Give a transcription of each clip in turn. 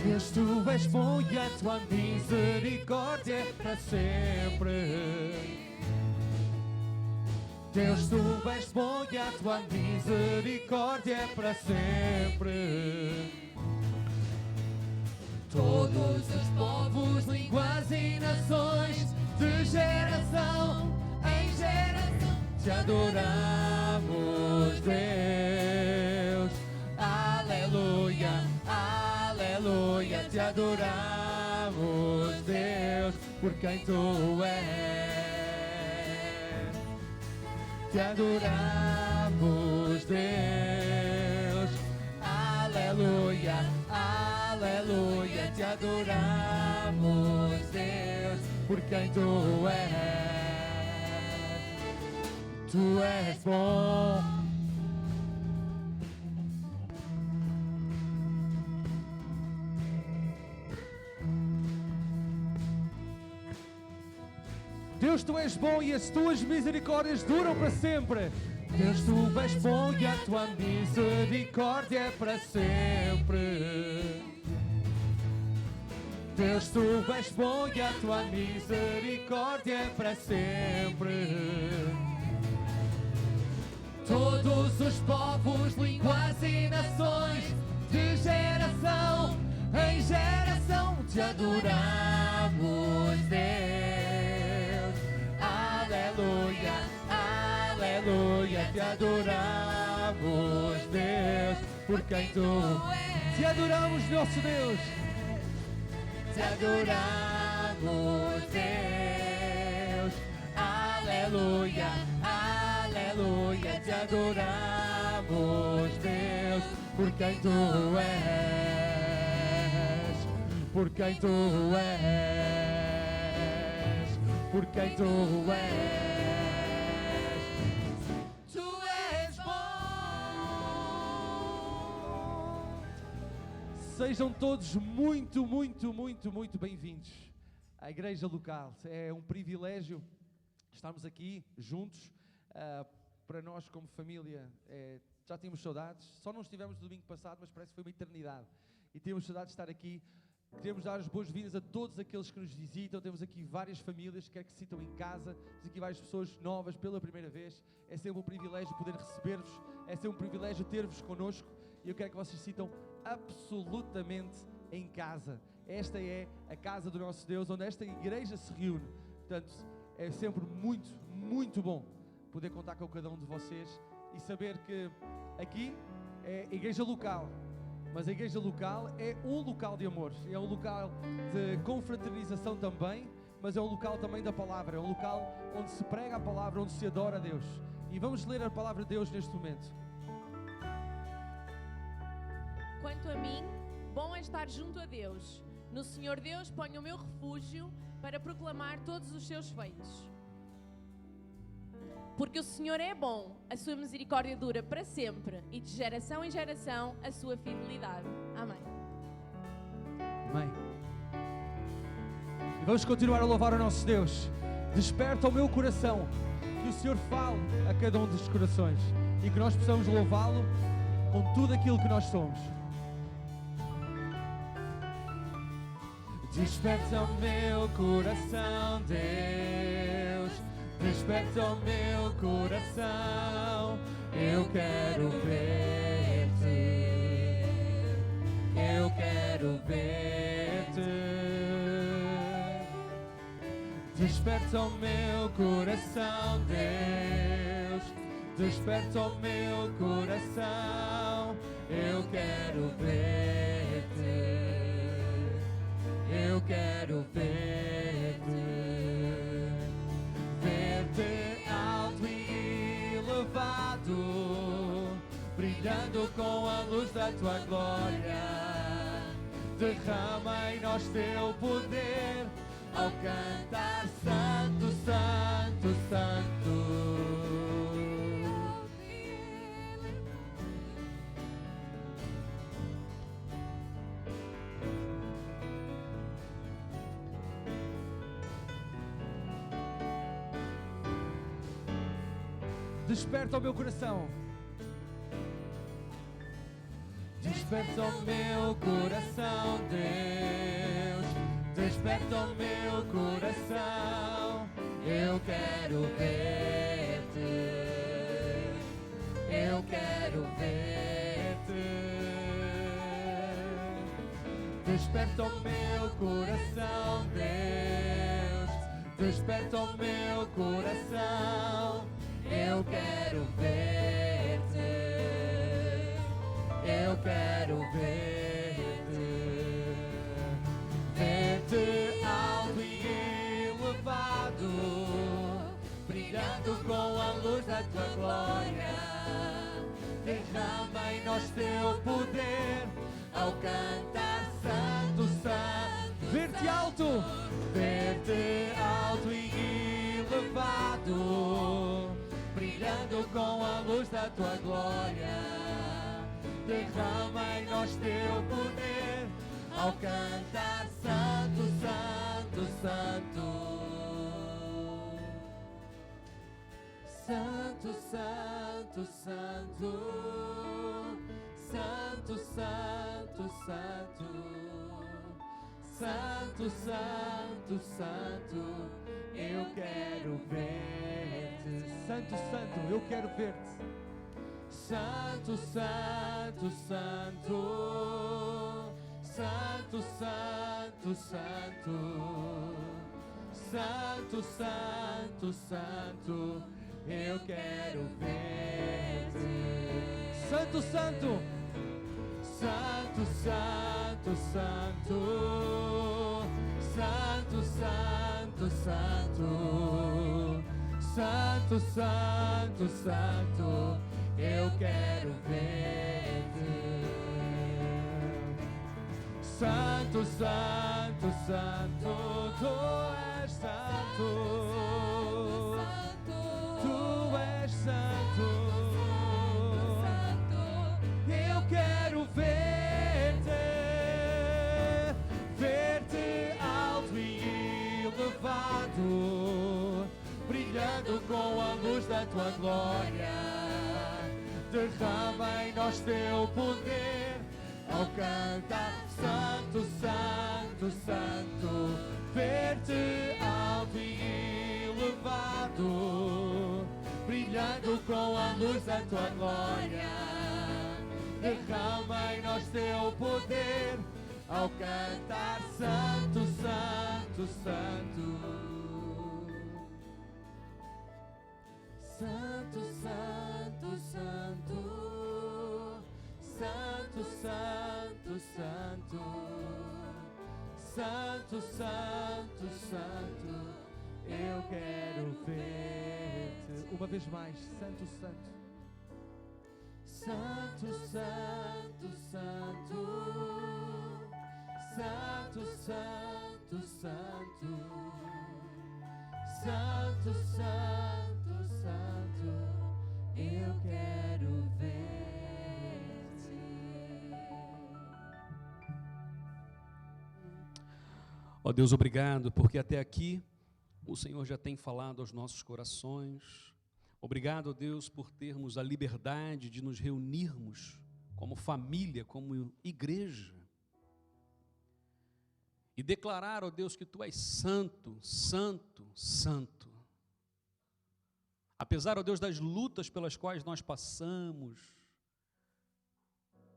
Deus, tu és bom e a tua misericórdia é para sempre. Deus, tu és bom e a tua misericórdia é para sempre. Todos os povos, línguas e nações, de geração em geração, te adoramos, Deus. Aleluia, aleluia, te adoramos, Deus, por quem tu és. Te adoramos, Deus. Aleluia, aleluia, te adoramos, Deus, por quem tu és. Tu és bom. Deus, tu és bom e as tuas misericórdias duram para sempre. Deus, tu és bom e a tua misericórdia é para sempre. Deus, tu és bom e a tua misericórdia é para sempre. Todos os povos, línguas e nações, de geração em geração, te adoramos, Deus. Aleluia, aleluia, te adoramos, Deus, por quem tu és. Te adoramos, nosso Deus. Te adoramos, Deus. Aleluia, aleluia, te adoramos, Deus, por quem tu és. Por quem tu és. Por quem tu és. Tu és bom. Sejam todos muito bem-vindos à igreja local. É um privilégio estarmos aqui juntos. Para nós como família, já tínhamos saudades. Só não estivemos no domingo passado, mas parece que foi uma eternidade. E temos saudades de estar aqui. Queremos dar as boas-vindas a todos aqueles que nos visitam. Temos aqui várias famílias que quer que se sintam em casa. Temos aqui várias pessoas novas pela primeira vez. É sempre um privilégio poder receber-vos. É sempre um privilégio ter-vos connosco. E eu quero que vocês se sintam absolutamente em casa. Esta é a casa do nosso Deus, onde esta igreja se reúne. Portanto, é sempre muito bom poder contar com cada um de vocês e saber que aqui é a igreja local. Mas a igreja local é um local de amor, é um local de confraternização também, mas é um local também da palavra, é um local onde se prega a palavra, onde se adora a Deus. E vamos ler a palavra de Deus neste momento. Quanto a mim, bom é estar junto a Deus. No Senhor Deus ponho o meu refúgio para proclamar todos os seus feitos. Porque o Senhor é bom, a sua misericórdia dura para sempre e de geração em geração a sua fidelidade. Amém. Amém. E vamos continuar a louvar o nosso Deus. Desperta o meu coração, que o Senhor fale a cada um dos corações e que nós possamos louvá-lo com tudo aquilo que nós somos. Desperta o meu coração, Deus. Desperta o meu coração, eu quero ver-te, eu quero ver-te. Desperta o meu coração, Deus, desperta o meu coração, eu quero ver-te, eu quero ver-te. Alto e elevado, brilhando com a luz da tua glória. Derrama em nós teu poder ao cantar Santo, Santo, Santo. Desperta o meu coração. Desperta o meu coração, Deus, desperta o meu coração. Eu quero ver-te, eu quero ver-te. Desperta o meu coração, Deus, desperta o meu coração. Eu quero ver-te, eu quero ver-te, ver-te alto e elevado, brilhando com a luz da tua glória. Derrama em nós teu poder ao cantar santo, santo. Ver-te alto, ver-te alto e elevado, brilhando com a luz da tua glória. Derrama em nós teu poder ao cantar santo, santo, santo. Santo, santo, santo. Santo, santo, santo. Santo, santo, santo. Eu quero ver-te. Santo, santo, eu quero ver-te. Santo, santo, santo. Santo, santo, santo. Santo, santo, santo. Eu quero ver-te. Santo, santo. Santo, santo, santo. Santo, santo, santo. Santo, santo, santo. Eu quero ver-te. Santo, santo, santo. Tu és santo. Tu és santo. Eu quero ver-te, ver-te alto e elevado, brilhando com a luz da tua glória. Derrama em nós teu poder ao cantar santo, santo, santo. Ver-te alto e elevado, brilhando com a luz da tua glória. Derrama em nós teu poder ao cantar santo, santo, santo. Santo, santo, santo. Santo, santo, santo. Santo, santo, santo. Eu quero ver-te. Uma vez mais, santo, santo. Santo, santo, santo. Santo, santo, santo. Santo, santo, santo. Eu quero ver-te. Ó Deus, obrigado, porque até aqui o Senhor já tem falado aos nossos corações. Obrigado, ó Deus, por termos a liberdade de nos reunirmos como família, como igreja. E declarar, ó Deus, que Tu és santo, santo, santo. Apesar, ó Deus, das lutas pelas quais nós passamos,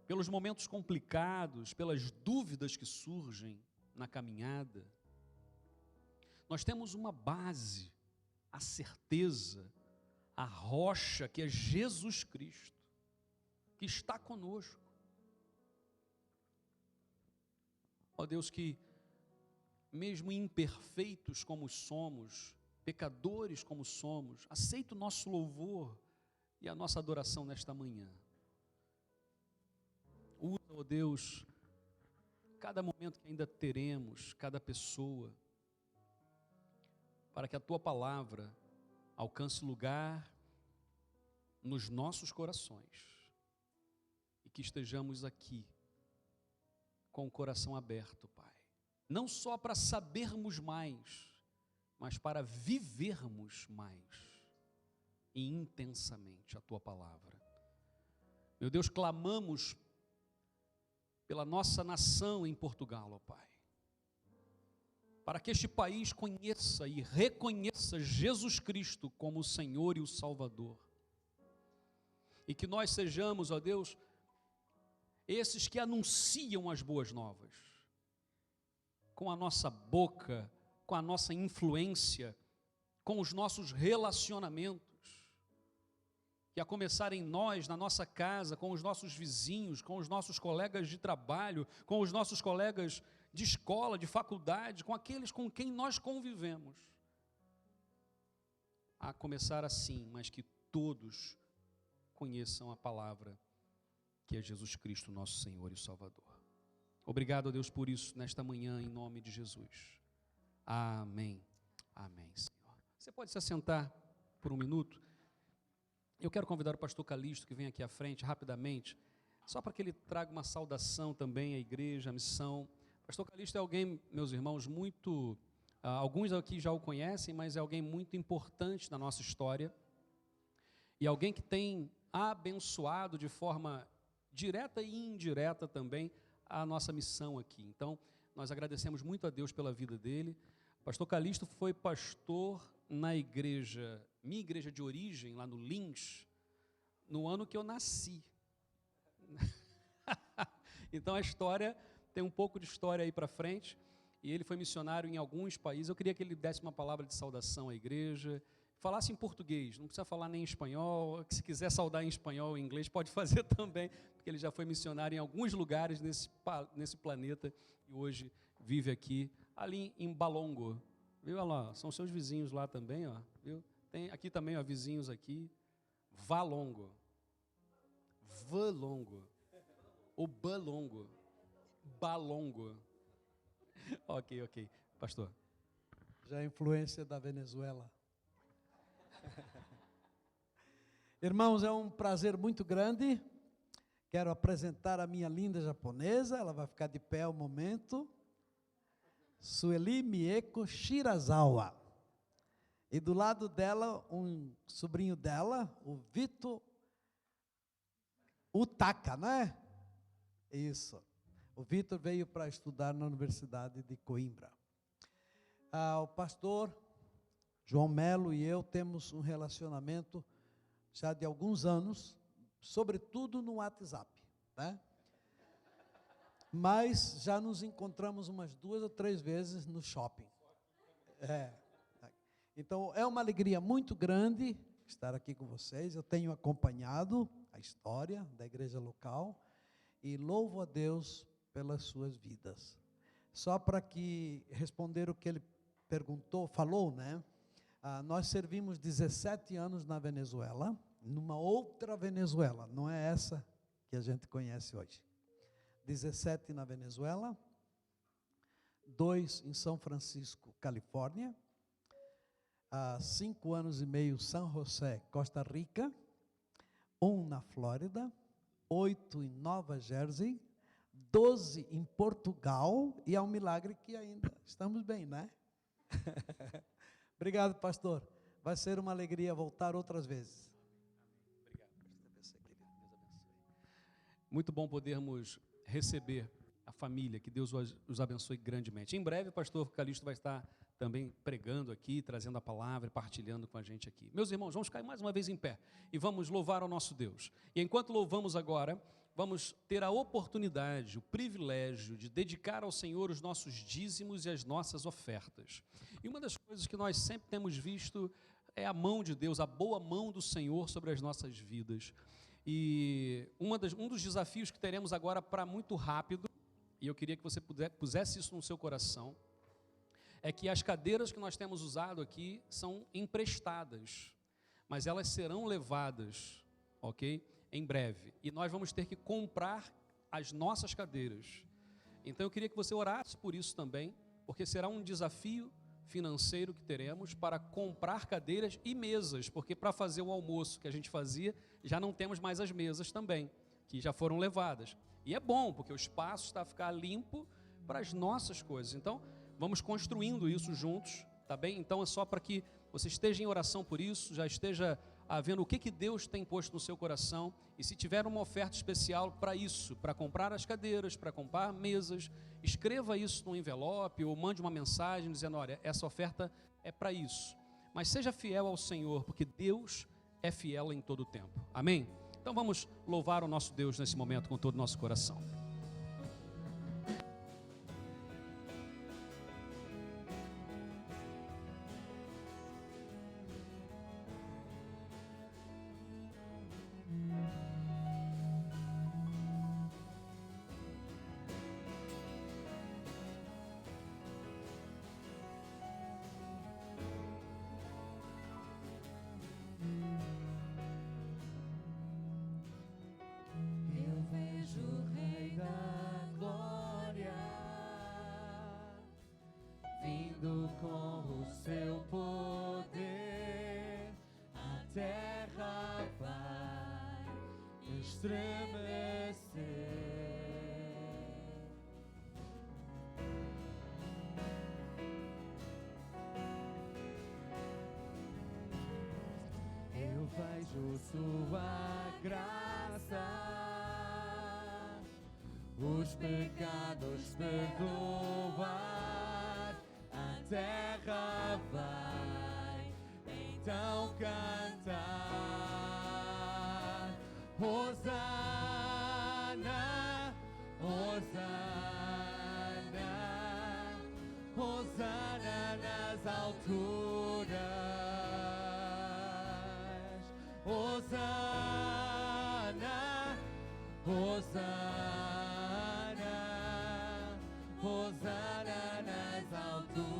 pelos momentos complicados, pelas dúvidas que surgem na caminhada, nós temos uma base, a certeza, a rocha que é Jesus Cristo, que está conosco. Ó Deus, que mesmo imperfeitos como somos, pecadores como somos, aceita o nosso louvor e a nossa adoração nesta manhã. Usa, ó Deus, cada momento que ainda teremos, cada pessoa, para que a Tua palavra alcance lugar nos nossos corações e que estejamos aqui com o coração aberto, Pai. Não só para sabermos mais, mas para vivermos mais e intensamente a Tua palavra. Meu Deus, clamamos pela nossa nação em Portugal, ó Pai. Para que este país conheça e reconheça Jesus Cristo como o Senhor e o Salvador. E que nós sejamos, ó Deus, esses que anunciam as boas novas, com a nossa boca, com a nossa influência, com os nossos relacionamentos, que a começar em nós, na nossa casa, com os nossos vizinhos, com os nossos colegas de trabalho, com os nossos colegas de escola, de faculdade, com aqueles com quem nós convivemos. A começar assim, mas que todos conheçam a palavra, que é Jesus Cristo, nosso Senhor e Salvador. Obrigado a Deus por isso, nesta manhã, em nome de Jesus. Amém. Amém, Senhor. Você pode se assentar por um minuto? Eu quero convidar o pastor Calixto, que vem aqui à frente, rapidamente, só para que ele traga uma saudação também à igreja, à missão. O pastor Calixto é alguém, meus irmãos, muito... alguns aqui já o conhecem, mas é alguém muito importante na nossa história. E alguém que tem abençoado de forma direta e indireta também a nossa missão aqui. Então, nós agradecemos muito a Deus pela vida dele. O pastor Calixto foi pastor na igreja, minha igreja de origem, lá no Lins, no ano que eu nasci. Então a história, tem um pouco de história aí para frente, e ele foi missionário em alguns países. Eu queria que ele desse uma palavra de saudação à igreja, falasse em português, não precisa falar nem em espanhol, se quiser saudar em espanhol ou em inglês, pode fazer também, porque ele já foi missionário em alguns lugares nesse planeta, e hoje vive aqui, ali em Balongo. Viu, olha lá, são seus vizinhos lá também, ó, viu? Tem aqui também, ó, vizinhos aqui. Valongo. Valongo. Ou Balongo. Balongo. Ok. Pastor. Já a influência da Venezuela. Irmãos, é um prazer muito grande. Quero apresentar a minha linda japonesa. Ela vai ficar de pé um momento. Sueli Mieko Shirazawa. E do lado dela, um sobrinho dela, o Vitor Utaka, não é? Isso. O Vitor veio para estudar na Universidade de Coimbra. O pastor João Melo e eu temos um relacionamento já de alguns anos, sobretudo no WhatsApp, né? Mas já nos encontramos umas 2 ou 3 vezes no shopping. Então, é uma alegria muito grande estar aqui com vocês. Eu tenho acompanhado a história da igreja local e louvo a Deus pelas suas vidas. Só para que responder o que ele falou, né? Nós servimos 17 anos na Venezuela, numa outra Venezuela, não é essa que a gente conhece hoje. 17 na Venezuela, 2 em São Francisco, Califórnia, 5 anos e meio São José, Costa Rica, 1 na Flórida, 8 em Nova Jersey, 12 em Portugal, e é um milagre que ainda estamos bem, né? Obrigado, pastor. Vai ser uma alegria voltar outras vezes. Obrigado. Muito bom podermos receber a família, que Deus os abençoe grandemente. Em breve o pastor Calixto vai estar também pregando aqui, trazendo a palavra, partilhando com a gente aqui. Meus irmãos, vamos cair mais uma vez em pé e vamos louvar ao nosso Deus. E enquanto louvamos agora, vamos ter a oportunidade, o privilégio de dedicar ao Senhor os nossos dízimos e as nossas ofertas. E uma das coisas que nós sempre temos visto é a mão de Deus, a boa mão do Senhor sobre as nossas vidas. E um dos desafios que teremos agora para muito rápido, e eu queria que você pusesse isso no seu coração, é que as cadeiras que nós temos usado aqui são emprestadas, mas elas serão levadas, ok? Em breve. E nós vamos ter que comprar as nossas cadeiras. Então eu queria que você orasse por isso também, porque será um desafio financeiro que teremos para comprar cadeiras e mesas, porque para fazer o almoço que a gente fazia, já não temos mais as mesas também, que já foram levadas. E é bom, porque o espaço está a ficar limpo para as nossas coisas. Então, vamos construindo isso juntos, tá bem? Então, é só para que você esteja em oração por isso, já esteja vendo o que Deus tem posto no seu coração, e se tiver uma oferta especial para isso, para comprar as cadeiras, para comprar mesas, escreva isso no envelope ou mande uma mensagem dizendo: olha, essa oferta é para isso. Mas seja fiel ao Senhor, porque Deus é fiel em todo o tempo. Amém? Então vamos louvar o nosso Deus nesse momento com todo o nosso coração. Eu vejo o Rei da Glória vindo com o seu poder, a terra vai estremecer. Eu vejo sua graça, os pecados perdoar, a terra vai então cantar. Hosana, Hosana, Hosana nas alturas. Hosana, Hosana, Hosana nas alturas.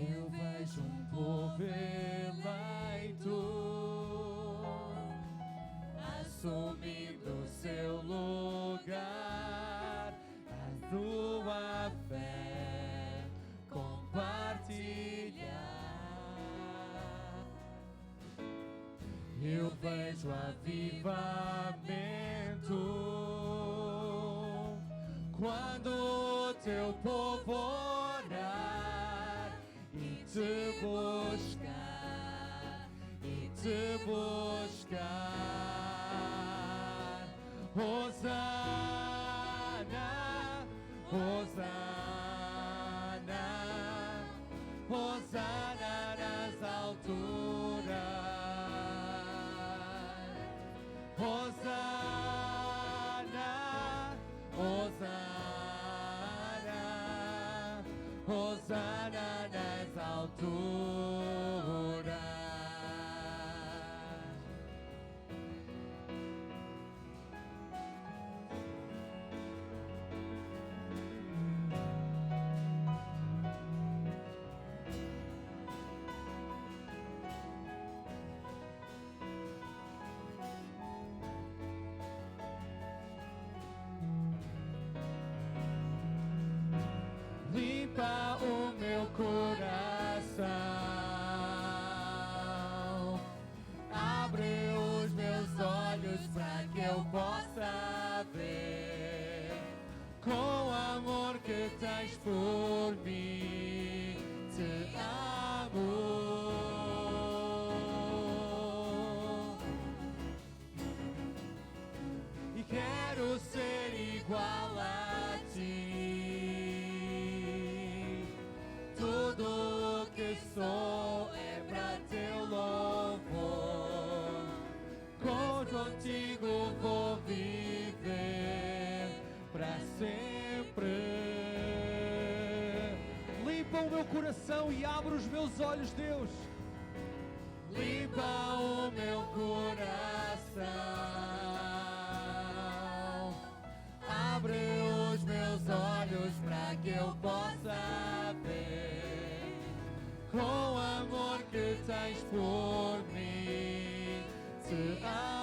Eu vejo um povo eleito assumindo seu lugar, a sua fé compartilhar. Eu vejo avivamento quando o teu povo orar e te buscar, e te buscar. Hosana, Hosana, Hosana nas alturas. Hosana, Hosana, Hosana nas alturas. Limpa o meu coração, abre os meus olhos para que eu possa ver com o amor que tens por mim. Te amo. E quero ser igual a ti. Tudo o que sou é pra teu louvor. Contigo vou viver pra sempre. Limpa o meu coração e abre os meus olhos, Deus. Limpa o meu coração, abre os meus olhos para que eu possa ver com o amor que tens por mim. Te amo.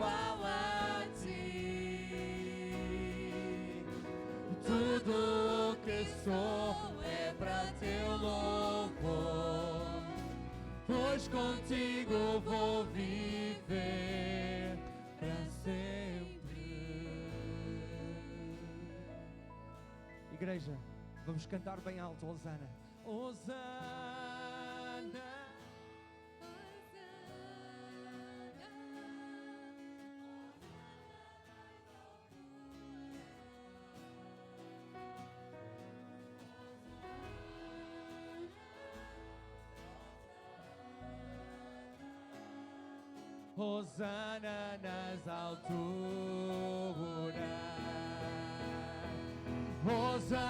igual a ti. Tudo que sou é para teu louvor, pois contigo vou viver para sempre. Igreja, vamos cantar bem alto, Hosana. Hosana. Hosana nas alturas. Hosana,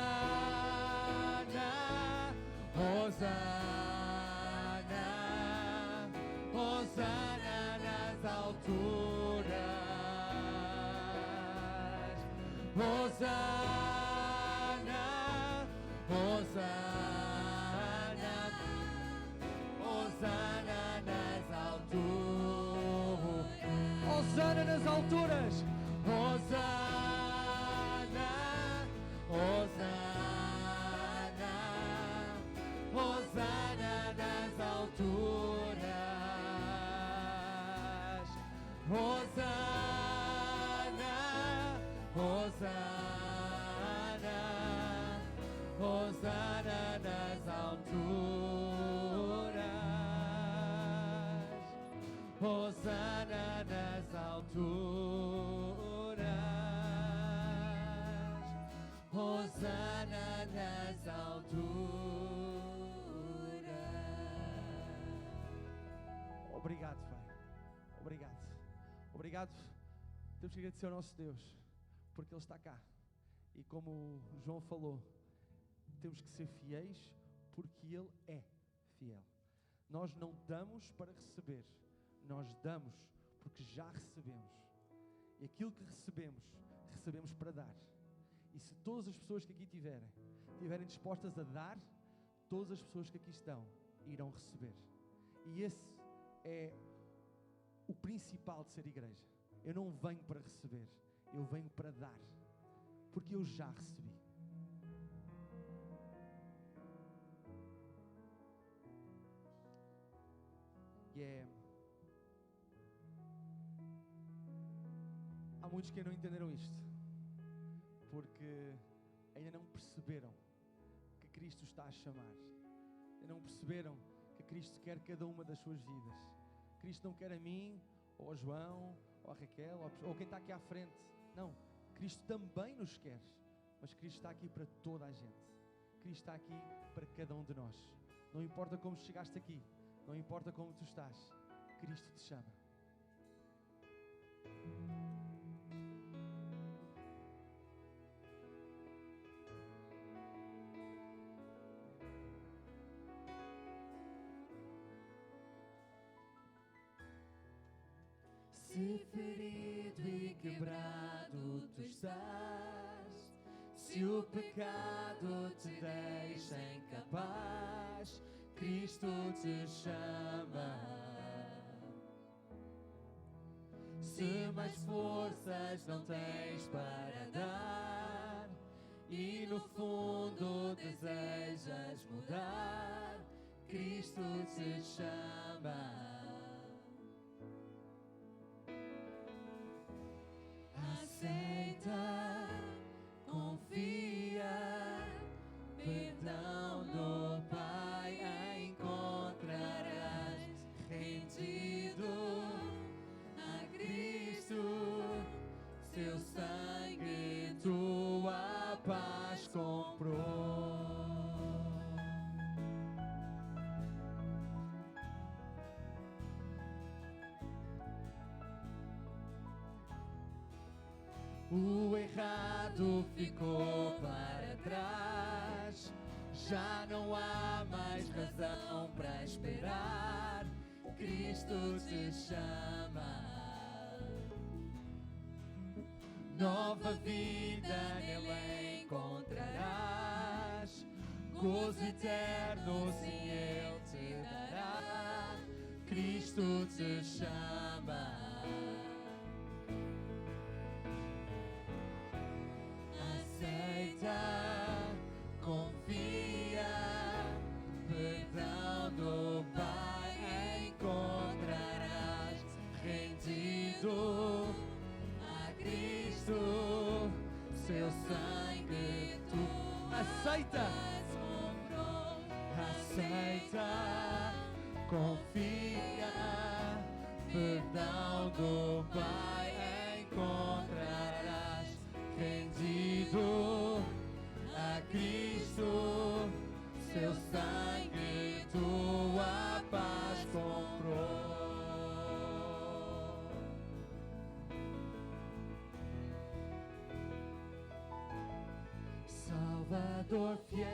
Hosana, Hosana nas alturas. Hosana, Hosana, Hosana nas alturas. Hosana nas alturas. Hosana, Hosana, Hosana nas alturas. Hosana, Hosana, Hosana nas alturas. Hosana nas alturas. Hosana nas alturas. Obrigado, Pai. Obrigado. Obrigado. Temos que agradecer ao nosso Deus, porque Ele está cá. E como o João falou, temos que ser fiéis, porque Ele é fiel. Nós não damos para receber, nós damos porque já recebemos. E aquilo que recebemos, recebemos para dar. E se todas as pessoas que aqui estiverem dispostas a dar, todas as pessoas que aqui estão irão receber. E esse é o principal de ser igreja. Eu não venho para receber, eu venho para dar, porque eu já recebi. Há muitos que não entenderam isto, porque ainda não perceberam que Cristo está a chamar. Ainda não perceberam que Cristo quer cada uma das suas vidas. Cristo não quer a mim, ou ao João, ou a Raquel, ou quem está aqui à frente. Não, Cristo também nos quer, mas Cristo está aqui para toda a gente. Cristo está aqui para cada um de nós. Não importa como chegaste aqui, não importa como tu estás, Cristo te chama. Se ferido e quebrado tu estás, se o pecado te deixa incapaz, Cristo te chama. Se mais forças não tens para dar e no fundo desejas mudar, Cristo te chama. Aceita, confia, perdão do Pai encontrarás, rendido a Cristo, seu sangue tua paz comprou. O errado ficou para trás, já não há mais razão para esperar, Cristo te chama. Nova vida nele encontrarás, gozo eterno sim Ele te dará, Cristo te chama. rendido a Cristo, seu sangue tu aceita, aceita, confia, perdão do Pai encontrarás, rendido a Cristo, seu sangue tua paz comprou. Salvador fiel,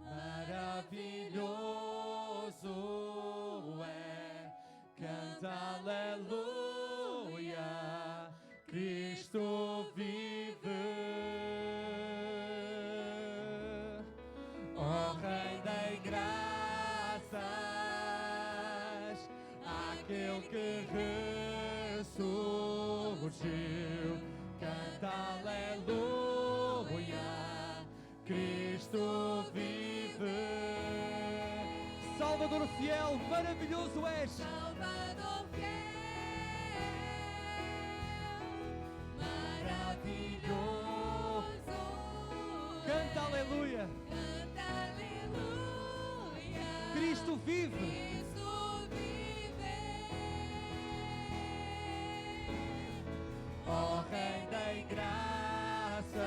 maravilhoso é, canta aleluia, Cristo vive. Ó Rei das graças, aquele que ressurgiu, canta aleluia, Cristo vive. Salvador fiel, maravilhoso és. Salvador fiel, maravilhoso. Canta aleluia, Canta aleluia. Cristo vive. Cristo vive. Ó Rei das graças,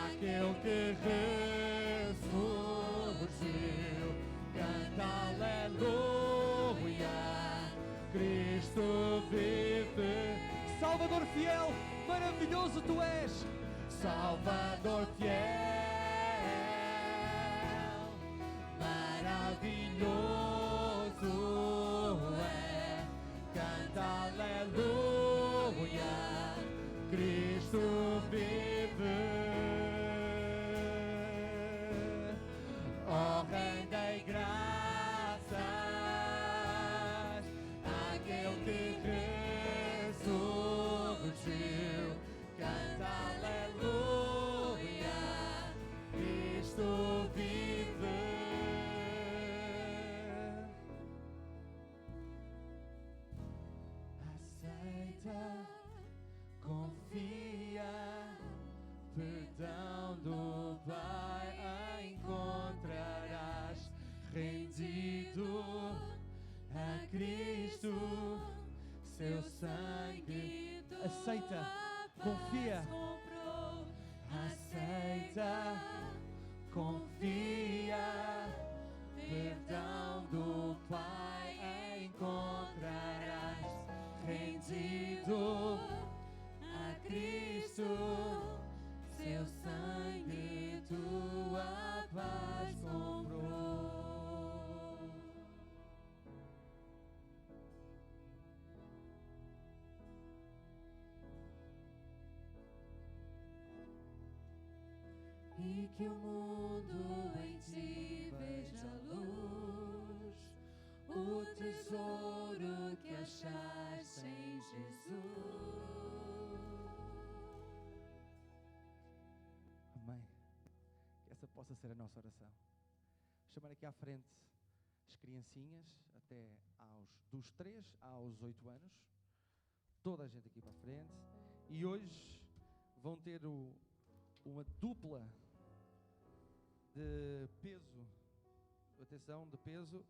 aquele que ressurgiu, canta aleluia, Cristo vive. Salvador fiel, maravilhoso tu és. Salvador fiel, maravilhoso é, canta aleluia, Cristo vive. Ó Rei das graças, aquele que ressurgiu, canta aleluia, Cristo vive. Aceita, confia, perdão do Pai encontrarás, rendido a Cristo, seu sangue. Aceita, confia, aceita, confia, perdão do Pai encontrarás, rendido a Cristo, seu sangue tua paz comprou. E que o mundo em ti veja a luz, o tesouro que achaste em Jesus. Amém. Que essa possa ser a nossa oração. Vou chamar aqui à frente as criancinhas, até dos 3 aos 8 anos. Toda a gente aqui para a frente. E hoje vão ter uma dupla de peso. Atenção, de peso.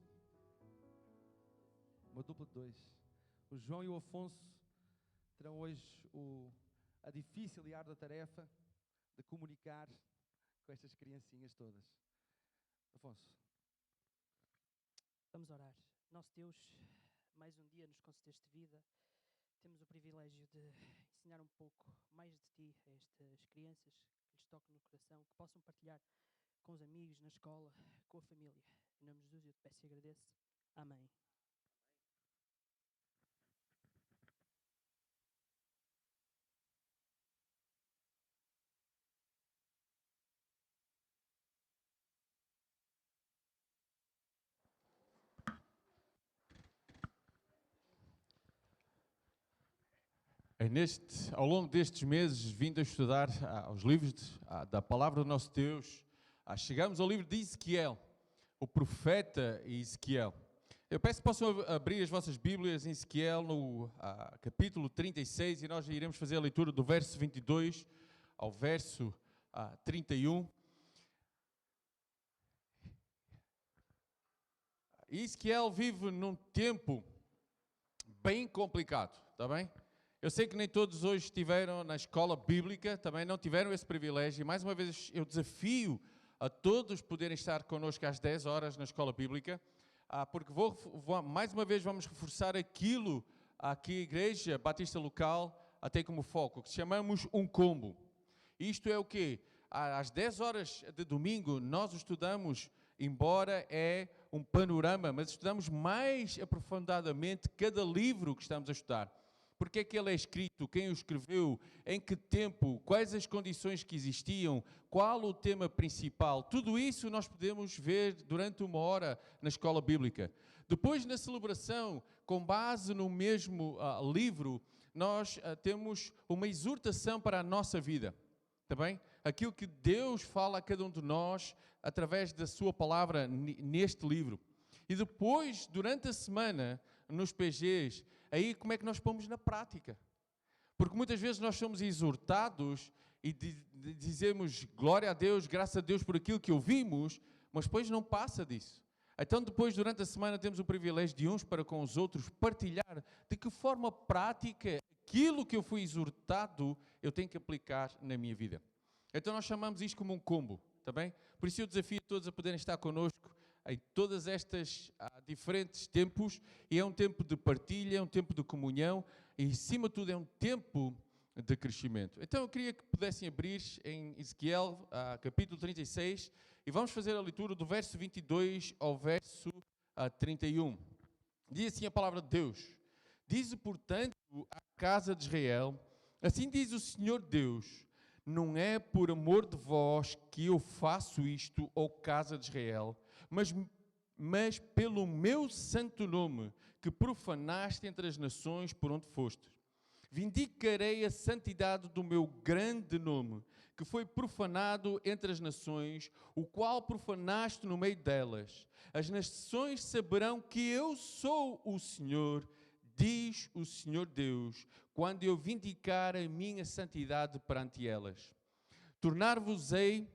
Uma dupla de 2. O João e o Afonso terão hoje a difícil e árdua tarefa de comunicar com estas criancinhas todas. Afonso. Vamos orar. Nosso Deus, mais um dia nos concedeste vida. Temos o privilégio de ensinar um pouco mais de Ti a estas crianças, que lhes toque no coração, que possam partilhar com os amigos, na escola, com a família. Em nome de Jesus eu te peço e agradeço. Amém. Ao longo destes meses, vindo a estudar os livros da palavra do nosso Deus, chegamos ao livro de Ezequiel, o profeta Ezequiel. Eu peço que possam abrir as vossas Bíblias em Ezequiel, no capítulo 36, e nós iremos fazer a leitura do verso 22 ao verso 31. Ezequiel vive num tempo bem complicado, está bem? Eu sei que nem todos hoje estiveram na escola bíblica, também não tiveram esse privilégio, e mais uma vez eu desafio a todos poderem estar connosco às 10 horas na escola bíblica, porque mais uma vez vamos reforçar aquilo que a Igreja Batista Local tem como foco, que chamamos um combo. Isto é o quê? Às 10 horas de domingo nós estudamos, embora é um panorama, mas estudamos mais aprofundadamente cada livro que estamos a estudar. Porque é que ele é escrito, quem o escreveu, em que tempo, quais as condições que existiam, qual o tema principal. Tudo isso nós podemos ver durante uma hora na escola bíblica. Depois, na celebração, com base no mesmo livro, nós temos uma exortação para a nossa vida. Está bem? Aquilo que Deus fala a cada um de nós através da sua palavra neste livro. E depois, durante a semana, nos PGs, aí como é que nós pomos na prática? Porque muitas vezes nós somos exortados e dizemos glória a Deus, graças a Deus por aquilo que ouvimos, mas depois não passa disso. Então depois, durante a semana, temos o privilégio de uns para com os outros partilhar de que forma prática aquilo que eu fui exortado eu tenho que aplicar na minha vida. Então nós chamamos isto como um combo, está bem? Por isso eu desafio todos a poderem estar connosco em todas estas diferentes tempos, e é um tempo de partilha, é um tempo de comunhão, e acima de tudo é um tempo de crescimento. Então eu queria que pudessem abrir em Ezequiel, capítulo 36, e vamos fazer a leitura do verso 22 ao verso 31. Diz assim a palavra de Deus: diz, portanto, à casa de Israel, assim diz o Senhor Deus, não é por amor de vós que eu faço isto, ó casa de Israel, mas pelo meu santo nome, que profanaste entre as nações por onde fostes. Vindicarei a santidade do meu grande nome, que foi profanado entre as nações, o qual profanaste no meio delas. As nações saberão que eu sou o Senhor, diz o Senhor Deus, quando eu vindicar a minha santidade perante elas. Tornar-vos-ei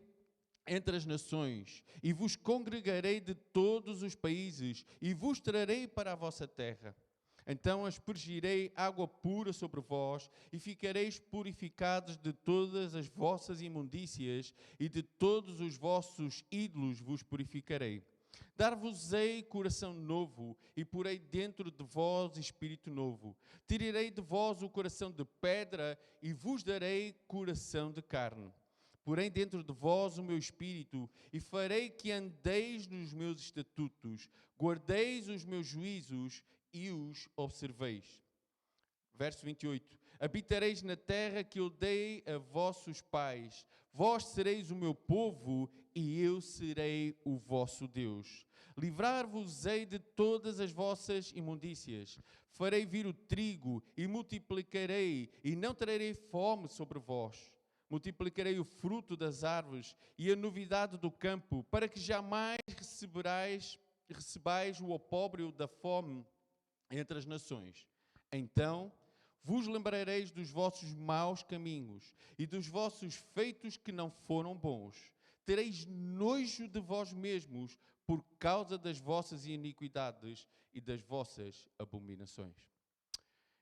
entre as nações, e vos congregarei de todos os países, e vos trarei para a vossa terra. Então aspergirei água pura sobre vós, e ficareis purificados de todas as vossas imundícias, e de todos os vossos ídolos vos purificarei. Dar-vos-ei coração novo, e porei dentro de vós espírito novo. Tirarei de vós o coração de pedra, e vos darei coração de carne. Porém dentro de vós o meu espírito, e farei que andeis nos meus estatutos, guardeis os meus juízos e os observeis. Verso 28. Habitareis na terra que eu dei a vossos pais, vós sereis o meu povo, e eu serei o vosso Deus. Livrar-vos-ei de todas as vossas imundícias, farei vir o trigo, e multiplicarei, e não trarei fome sobre vós. Multiplicarei o fruto das árvores e a novidade do campo, para que jamais recebais o opróbrio da fome entre as nações. Então vos lembrareis dos vossos maus caminhos e dos vossos feitos que não foram bons. Tereis nojo de vós mesmos por causa das vossas iniquidades e das vossas abominações.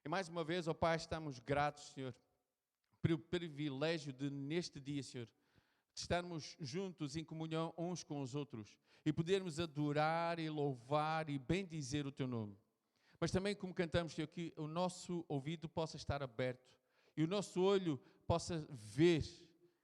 E mais uma vez, ó Pai, estamos gratos, Senhor, pelo privilégio de, neste dia, Senhor, de estarmos juntos em comunhão uns com os outros e podermos adorar e louvar e bendizer o Teu nome. Mas também, como cantamos, Senhor, que o nosso ouvido possa estar aberto e o nosso olho possa ver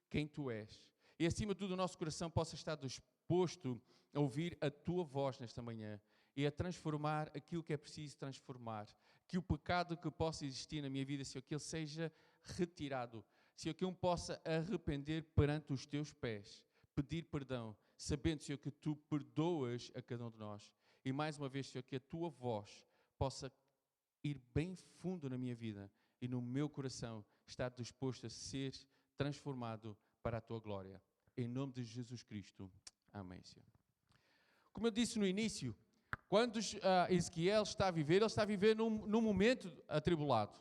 quem Tu és. E, acima de tudo, o nosso coração possa estar disposto a ouvir a Tua voz nesta manhã e a transformar aquilo que é preciso transformar. Que o pecado que possa existir na minha vida, Senhor, que ele seja retirado. Senhor, que eu me possa arrepender perante os Teus pés, pedir perdão, sabendo, Senhor, que Tu perdoas a cada um de nós. E mais uma vez, Senhor, que a Tua voz possa ir bem fundo na minha vida e no meu coração estar disposto a ser transformado para a Tua glória. Em nome de Jesus Cristo. Amém, Senhor. Como eu disse no início, Quando Ezequiel está a viver, ele está a viver num momento atribulado.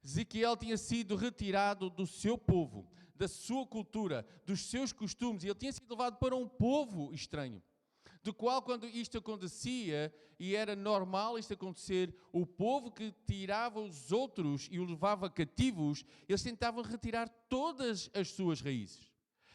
Ezequiel tinha sido retirado do seu povo, da sua cultura, dos seus costumes, e ele tinha sido levado para um povo estranho, do qual, quando isto acontecia, e era normal isto acontecer, o povo que tirava os outros e os levava cativos, eles tentavam retirar todas as suas raízes.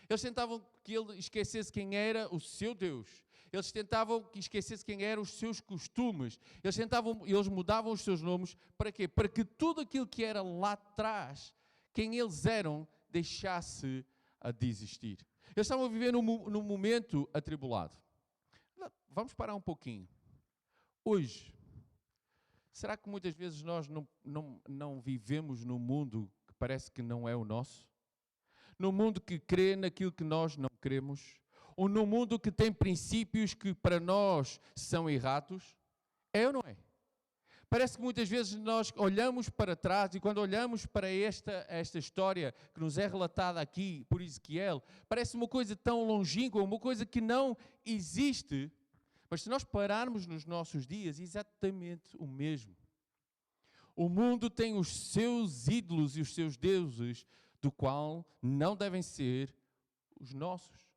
Eles tentavam que ele esquecesse quem era o seu Deus. Eles tentavam que esquecesse quem eram os seus costumes. Eles mudavam os seus nomes. Para quê? Para que tudo aquilo que era lá atrás, quem eles eram, deixasse de existir. Eles estavam a viver num momento atribulado. Vamos parar um pouquinho. Hoje, será que muitas vezes nós não vivemos num mundo que parece que não é o nosso? Num mundo que crê naquilo que nós não cremos? Ou num mundo que tem princípios que para nós são errados? É ou não é? Parece que muitas vezes nós olhamos para trás e quando olhamos para esta história que nos é relatada aqui por Ezequiel, parece uma coisa tão longínqua, uma coisa que não existe. Mas se nós pararmos nos nossos dias, é exatamente o mesmo. O mundo tem os seus ídolos e os seus deuses, do qual não devem ser os nossos.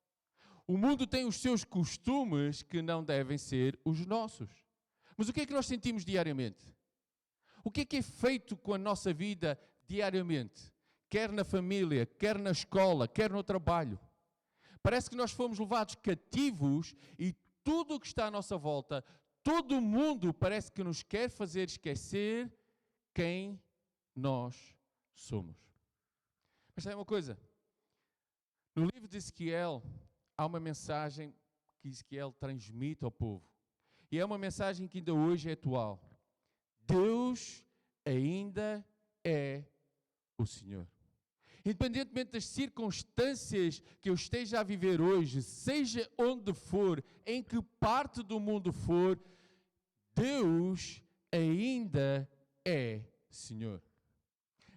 O mundo tem os seus costumes que não devem ser os nossos. Mas o que é que nós sentimos diariamente? O que é feito com a nossa vida diariamente? Quer na família, quer na escola, quer no trabalho. Parece que nós fomos levados cativos e tudo o que está à nossa volta, todo o mundo parece que nos quer fazer esquecer quem nós somos. Mas sabe uma coisa? No livro de Ezequiel, há uma mensagem que Ezequiel transmite ao povo. E é uma mensagem que ainda hoje é atual. Deus ainda é o Senhor. Independentemente das circunstâncias que eu esteja a viver hoje, seja onde for, em que parte do mundo for, Deus ainda é Senhor.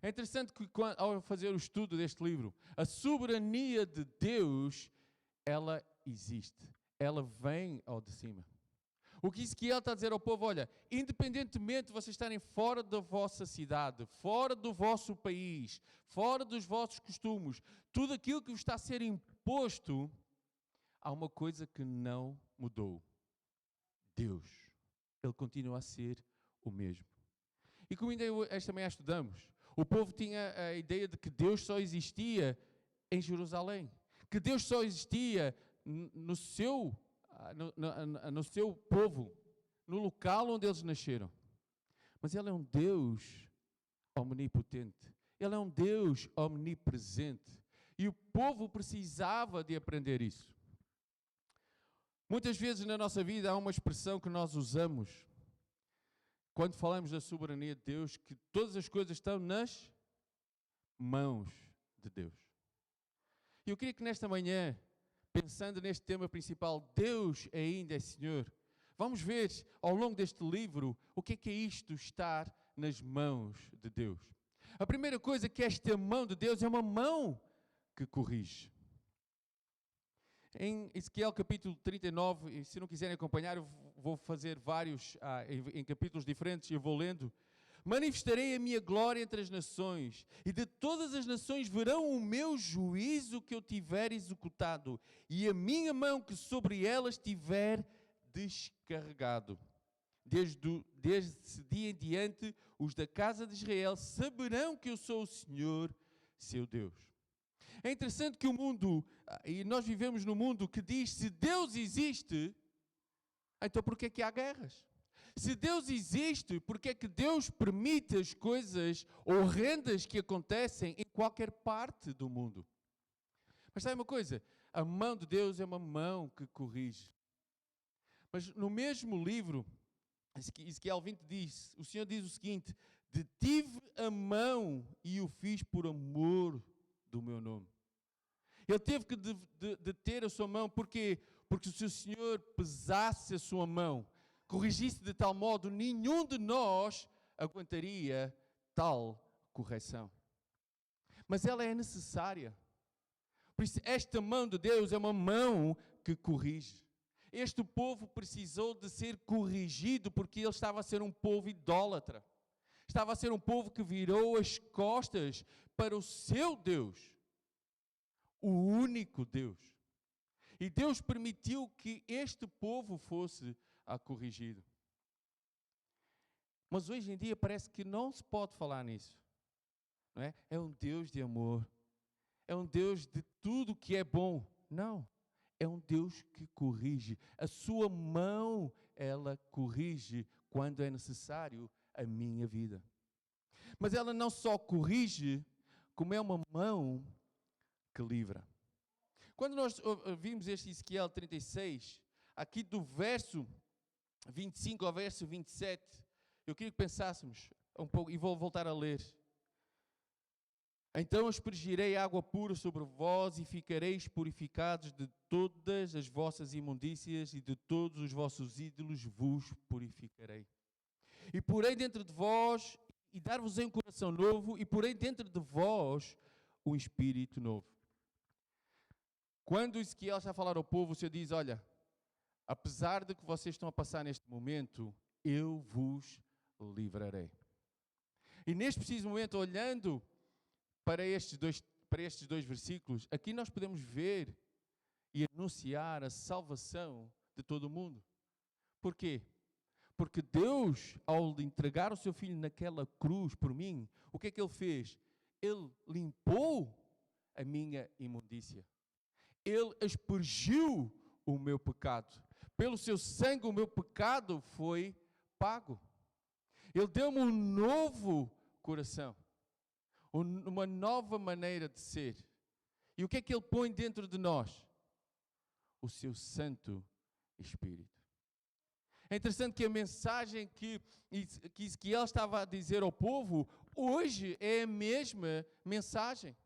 É interessante que ao fazer o estudo deste livro, a soberania de Deus, ela existe, ela vem ao de cima. O que Ezequiel está a dizer ao povo, olha, independentemente de vocês estarem fora da vossa cidade, fora do vosso país, fora dos vossos costumes, tudo aquilo que vos está a ser imposto, há uma coisa que não mudou. Deus. Ele continua a ser o mesmo. E como ainda esta manhã estudamos, o povo tinha a ideia de que Deus só existia em Jerusalém, que Deus só existia no seu povo, no local onde eles nasceram. Mas Ele é um Deus omnipotente. Ele é um Deus omnipresente. E o povo precisava de aprender isso. Muitas vezes na nossa vida há uma expressão que nós usamos quando falamos da soberania de Deus, que todas as coisas estão nas mãos de Deus. E eu queria que nesta manhã, pensando neste tema principal, Deus ainda é Senhor, vamos ver ao longo deste livro o que é isto estar nas mãos de Deus. A primeira coisa que esta mão de Deus é uma mão que corrige. Em Ezequiel capítulo 39, e se não quiserem acompanhar, eu vou fazer vários em capítulos diferentes, eu vou lendo. Manifestarei a minha glória entre as nações, e de todas as nações verão o meu juízo que eu tiver executado, e a minha mão que sobre elas tiver descarregado. Desde esse dia em diante, os da casa de Israel saberão que eu sou o Senhor, seu Deus. É interessante que o mundo, e nós vivemos num mundo que diz, se Deus existe, então por que é que há guerras? Se Deus existe, por que é que Deus permite as coisas horrendas que acontecem em qualquer parte do mundo? Mas sabe uma coisa? A mão de Deus é uma mão que corrige. Mas no mesmo livro, Ezequiel 20 diz, o Senhor diz o seguinte, detive a mão e o fiz por amor do meu nome. Ele teve que deter a sua mão, porque se o Senhor pesasse a sua mão, corrigisse de tal modo, nenhum de nós aguentaria tal correção. Mas ela é necessária. Por isso, esta mão de Deus é uma mão que corrige. este povo precisou de ser corrigido porque ele estava a ser um povo idólatra. Estava a ser um povo que virou as costas para o seu Deus, o único Deus. E Deus permitiu que este povo fosse corrigido. Mas hoje em dia parece que não se pode falar nisso. Não é? É um Deus de amor. É um Deus de tudo que é bom. Não. É um Deus que corrige. A sua mão, ela corrige quando é necessário a minha vida. Mas ela não só corrige, como é uma mão que livra. Quando nós vimos este Ezequiel 36, aqui do verso 25 ao verso 27, eu queria que pensássemos um pouco, e vou voltar a ler. Então aspergirei água pura sobre vós e ficareis purificados de todas as vossas imundícias e de todos os vossos ídolos vos purificarei. E porei dentro de vós, e dar-vos-ei um coração novo, e porei dentro de vós um espírito novo. Quando Ezequiel está a falar ao povo, o Senhor diz, olha, apesar de que vocês estão a passar neste momento, eu vos livrarei. E neste preciso momento, olhando para estes dois versículos, aqui nós podemos ver e anunciar a salvação de todo o mundo. Por quê? Porque Deus, ao entregar o seu Filho naquela cruz por mim, o que é que Ele fez? Ele limpou a minha imundícia. Ele aspergiu o meu pecado. Pelo seu sangue o meu pecado foi pago. Ele deu-me um novo coração. Uma nova maneira de ser. E o que é que Ele põe dentro de nós? O seu Santo Espírito. É interessante que a mensagem que Ezequiel estava a dizer ao povo, hoje é a mesma mensagem.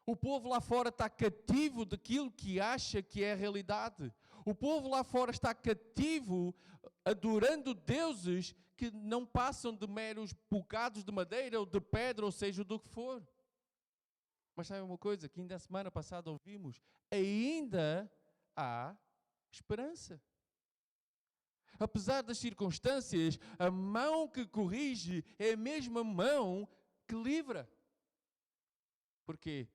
O povo lá fora está cativo daquilo que acha que é a realidade. O povo lá fora está cativo, adorando deuses que não passam de meros bocados de madeira ou de pedra, ou seja, do que for. Mas sabe uma coisa que ainda a semana passada ouvimos? Ainda há esperança. Apesar das circunstâncias, a mão que corrige é a mesma mão que livra. Porquê?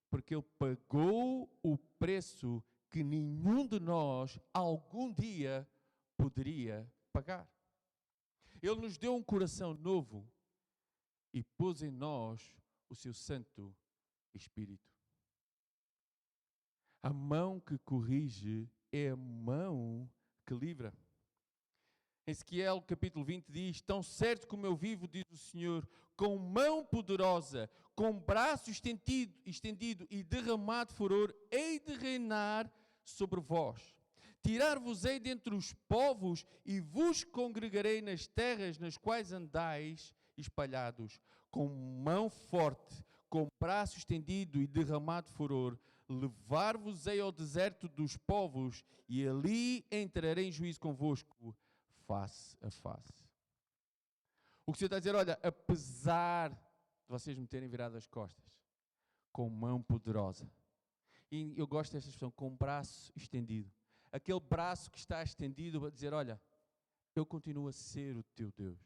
Porque Ele pagou o preço que nenhum de nós algum dia poderia pagar. Ele nos deu um coração novo e pôs em nós o seu Santo Espírito. A mão que corrige é a mão que livra. Em Ezequiel capítulo 20 diz, tão certo como eu vivo, diz o Senhor, com mão poderosa, com braço estendido e derramado furor, hei de reinar sobre vós. Tirar-vos-ei dentre os povos e vos congregarei nas terras nas quais andais espalhados. Com mão forte, com braço estendido e derramado furor, levar-vos-ei ao deserto dos povos e ali entrarei em juízo convosco, face a face. O que o Senhor está a dizer, olha, apesar de vocês me terem virado as costas, com mão poderosa, e eu gosto desta expressão, com braço estendido, aquele braço que está estendido a dizer, olha, eu continuo a ser o teu Deus.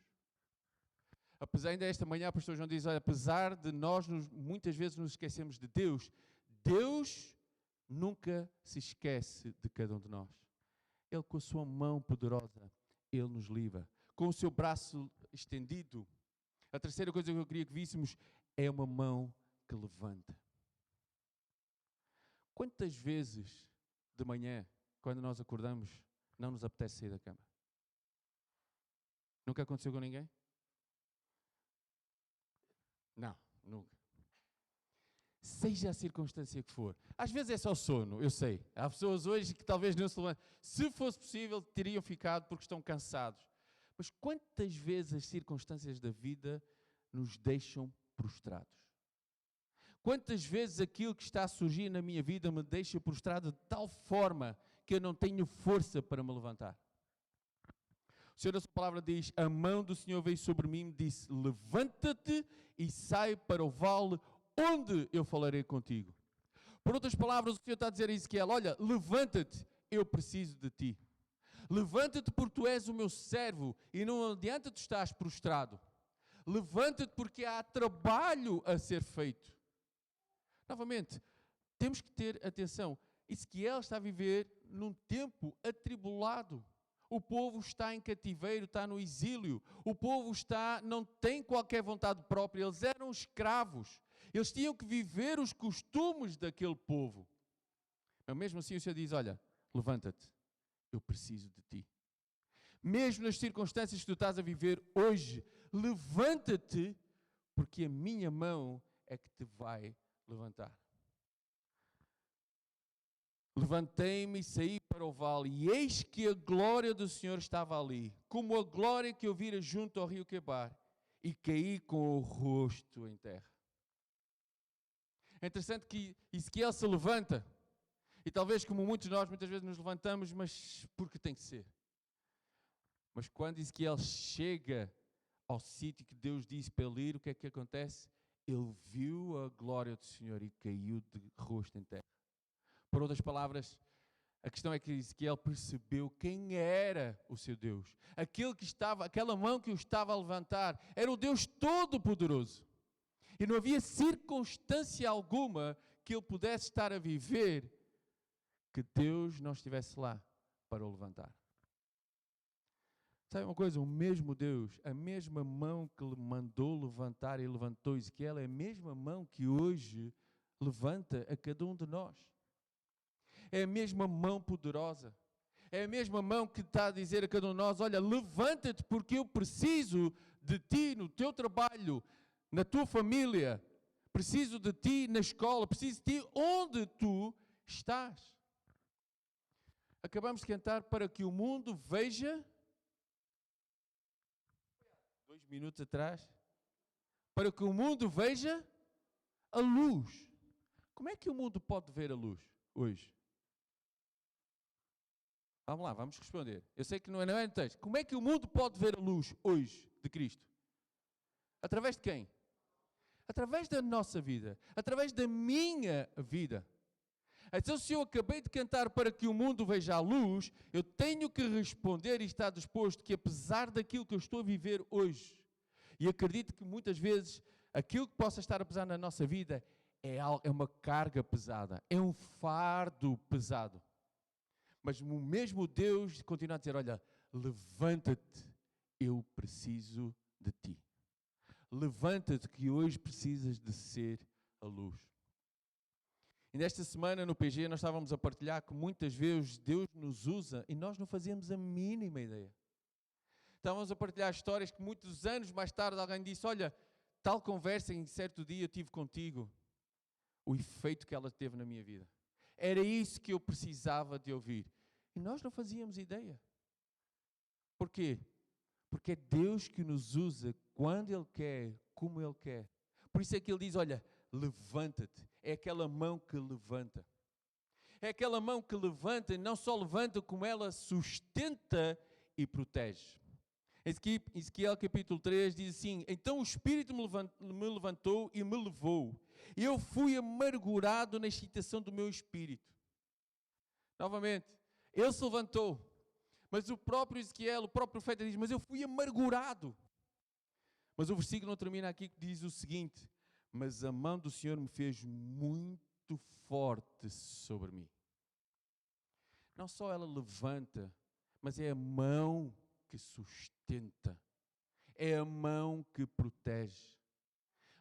Apesar ainda esta manhã, o pastor João diz, olha, apesar de nós muitas vezes nos esquecemos de Deus, Deus nunca se esquece de cada um de nós. Ele com a sua mão poderosa, Ele nos livra. Com o seu braço estendido. A terceira coisa que eu queria que víssemos é uma mão que levanta. Quantas vezes de manhã, quando nós acordamos, não nos apetece sair da cama? Nunca aconteceu com ninguém? Não, nunca. Seja a circunstância que for. Às vezes é só sono, eu sei. Há pessoas hoje que talvez não se levantem. Se fosse possível, teriam ficado porque estão cansados. Mas quantas vezes as circunstâncias da vida nos deixam prostrados? Quantas vezes aquilo que está a surgir na minha vida me deixa prostrado de tal forma que eu não tenho força para me levantar? O Senhor, a sua palavra diz, a mão do Senhor veio sobre mim e me disse, levanta-te e sai para o vale onde eu falarei contigo. Por outras palavras, o Senhor está a dizer a Ezequiel, olha, levanta-te, eu preciso de ti. Levanta-te porque tu és o meu servo e não adianta tu estás prostrado. Levanta-te porque há trabalho a ser feito. Novamente, temos que ter atenção. Ezequiel está a viver num tempo atribulado. O povo está em cativeiro, está no exílio. O povo não tem qualquer vontade própria. Eles eram escravos. Eles tinham que viver os costumes daquele povo. Mas mesmo assim o Senhor diz, olha, levanta-te, eu preciso de ti. Mesmo nas circunstâncias que tu estás a viver hoje, levanta-te, porque a minha mão é que te vai levantar. Levantei-me e saí para o vale, e eis que a glória do Senhor estava ali, como a glória que eu vira junto ao rio Quebar, e caí com o rosto em terra. É interessante que Ezequiel se levanta, e talvez como muitos de nós, muitas vezes nos levantamos, mas porque tem que ser. Mas quando Ezequiel chega ao sítio que Deus disse para ele ir, o que é que acontece? Ele viu a glória do Senhor e caiu de rosto em terra. Por outras palavras, a questão é que Ezequiel percebeu quem era o seu Deus. Aquela mão que o estava a levantar, era o Deus Todo-Poderoso. E não havia circunstância alguma que ele pudesse estar a viver que Deus não estivesse lá para o levantar. Sabe uma coisa? O mesmo Deus, a mesma mão que lhe mandou levantar e levantou Ezequiel, é a mesma mão que hoje levanta a cada um de nós. É a mesma mão poderosa. É a mesma mão que está a dizer a cada um de nós, olha, levanta-te porque eu preciso de ti no teu trabalho, na tua família. Preciso de ti na escola, preciso de ti onde tu estás. Acabamos de cantar para que o mundo veja, 2 minutos atrás, para que o mundo veja a luz. Como é que o mundo pode ver a luz hoje? Vamos lá, vamos responder. Eu sei que não é no texto. Como é que o mundo pode ver a luz hoje de Cristo? Através de quem? Através da nossa vida. Através da minha vida. Então, se eu acabei de cantar para que o mundo veja a luz, eu tenho que responder e estar disposto que apesar daquilo que eu estou a viver hoje, e acredito que muitas vezes aquilo que possa estar a pesar na nossa vida é uma carga pesada, é um fardo pesado. Mas o mesmo Deus continua a dizer, olha, levanta-te, eu preciso de ti. Levanta-te que hoje precisas de ser a luz. E nesta semana no PG nós estávamos a partilhar que muitas vezes Deus nos usa e nós não fazemos a mínima ideia. Estávamos a partilhar histórias que muitos anos mais tarde alguém disse, olha, tal conversa em certo dia eu tive contigo, o efeito que ela teve na minha vida. Era isso que eu precisava de ouvir. E nós não fazíamos ideia. Por quê? Porque é Deus que nos usa quando Ele quer, como Ele quer. Por isso é que Ele diz, olha, levanta-te. É aquela mão que levanta. É aquela mão que levanta, e não só levanta, como ela sustenta e protege. Ezequiel capítulo 3 diz assim, então o Espírito me levantou e me levou. Eu fui amargurado na excitação do meu espírito. Novamente, ele se levantou, mas o próprio Ezequiel, o próprio profeta diz, mas eu fui amargurado. Mas o versículo não termina aqui, que diz o seguinte, mas a mão do Senhor me fez muito forte sobre mim. Não só ela levanta, mas é a mão que sustenta. É a mão que protege.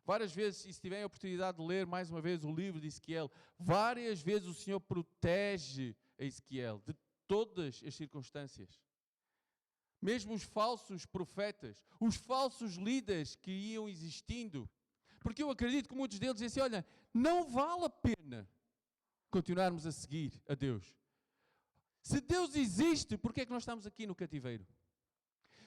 Várias vezes, e se tiverem a oportunidade de ler mais uma vez o livro de Ezequiel, várias vezes o Senhor protege a Ezequiel de todas as circunstâncias. Mesmo os falsos profetas, os falsos líderes que iam existindo, porque eu acredito que muitos deles dizem assim, olha, não vale a pena continuarmos a seguir a Deus. Se Deus existe, por que é que nós estamos aqui no cativeiro?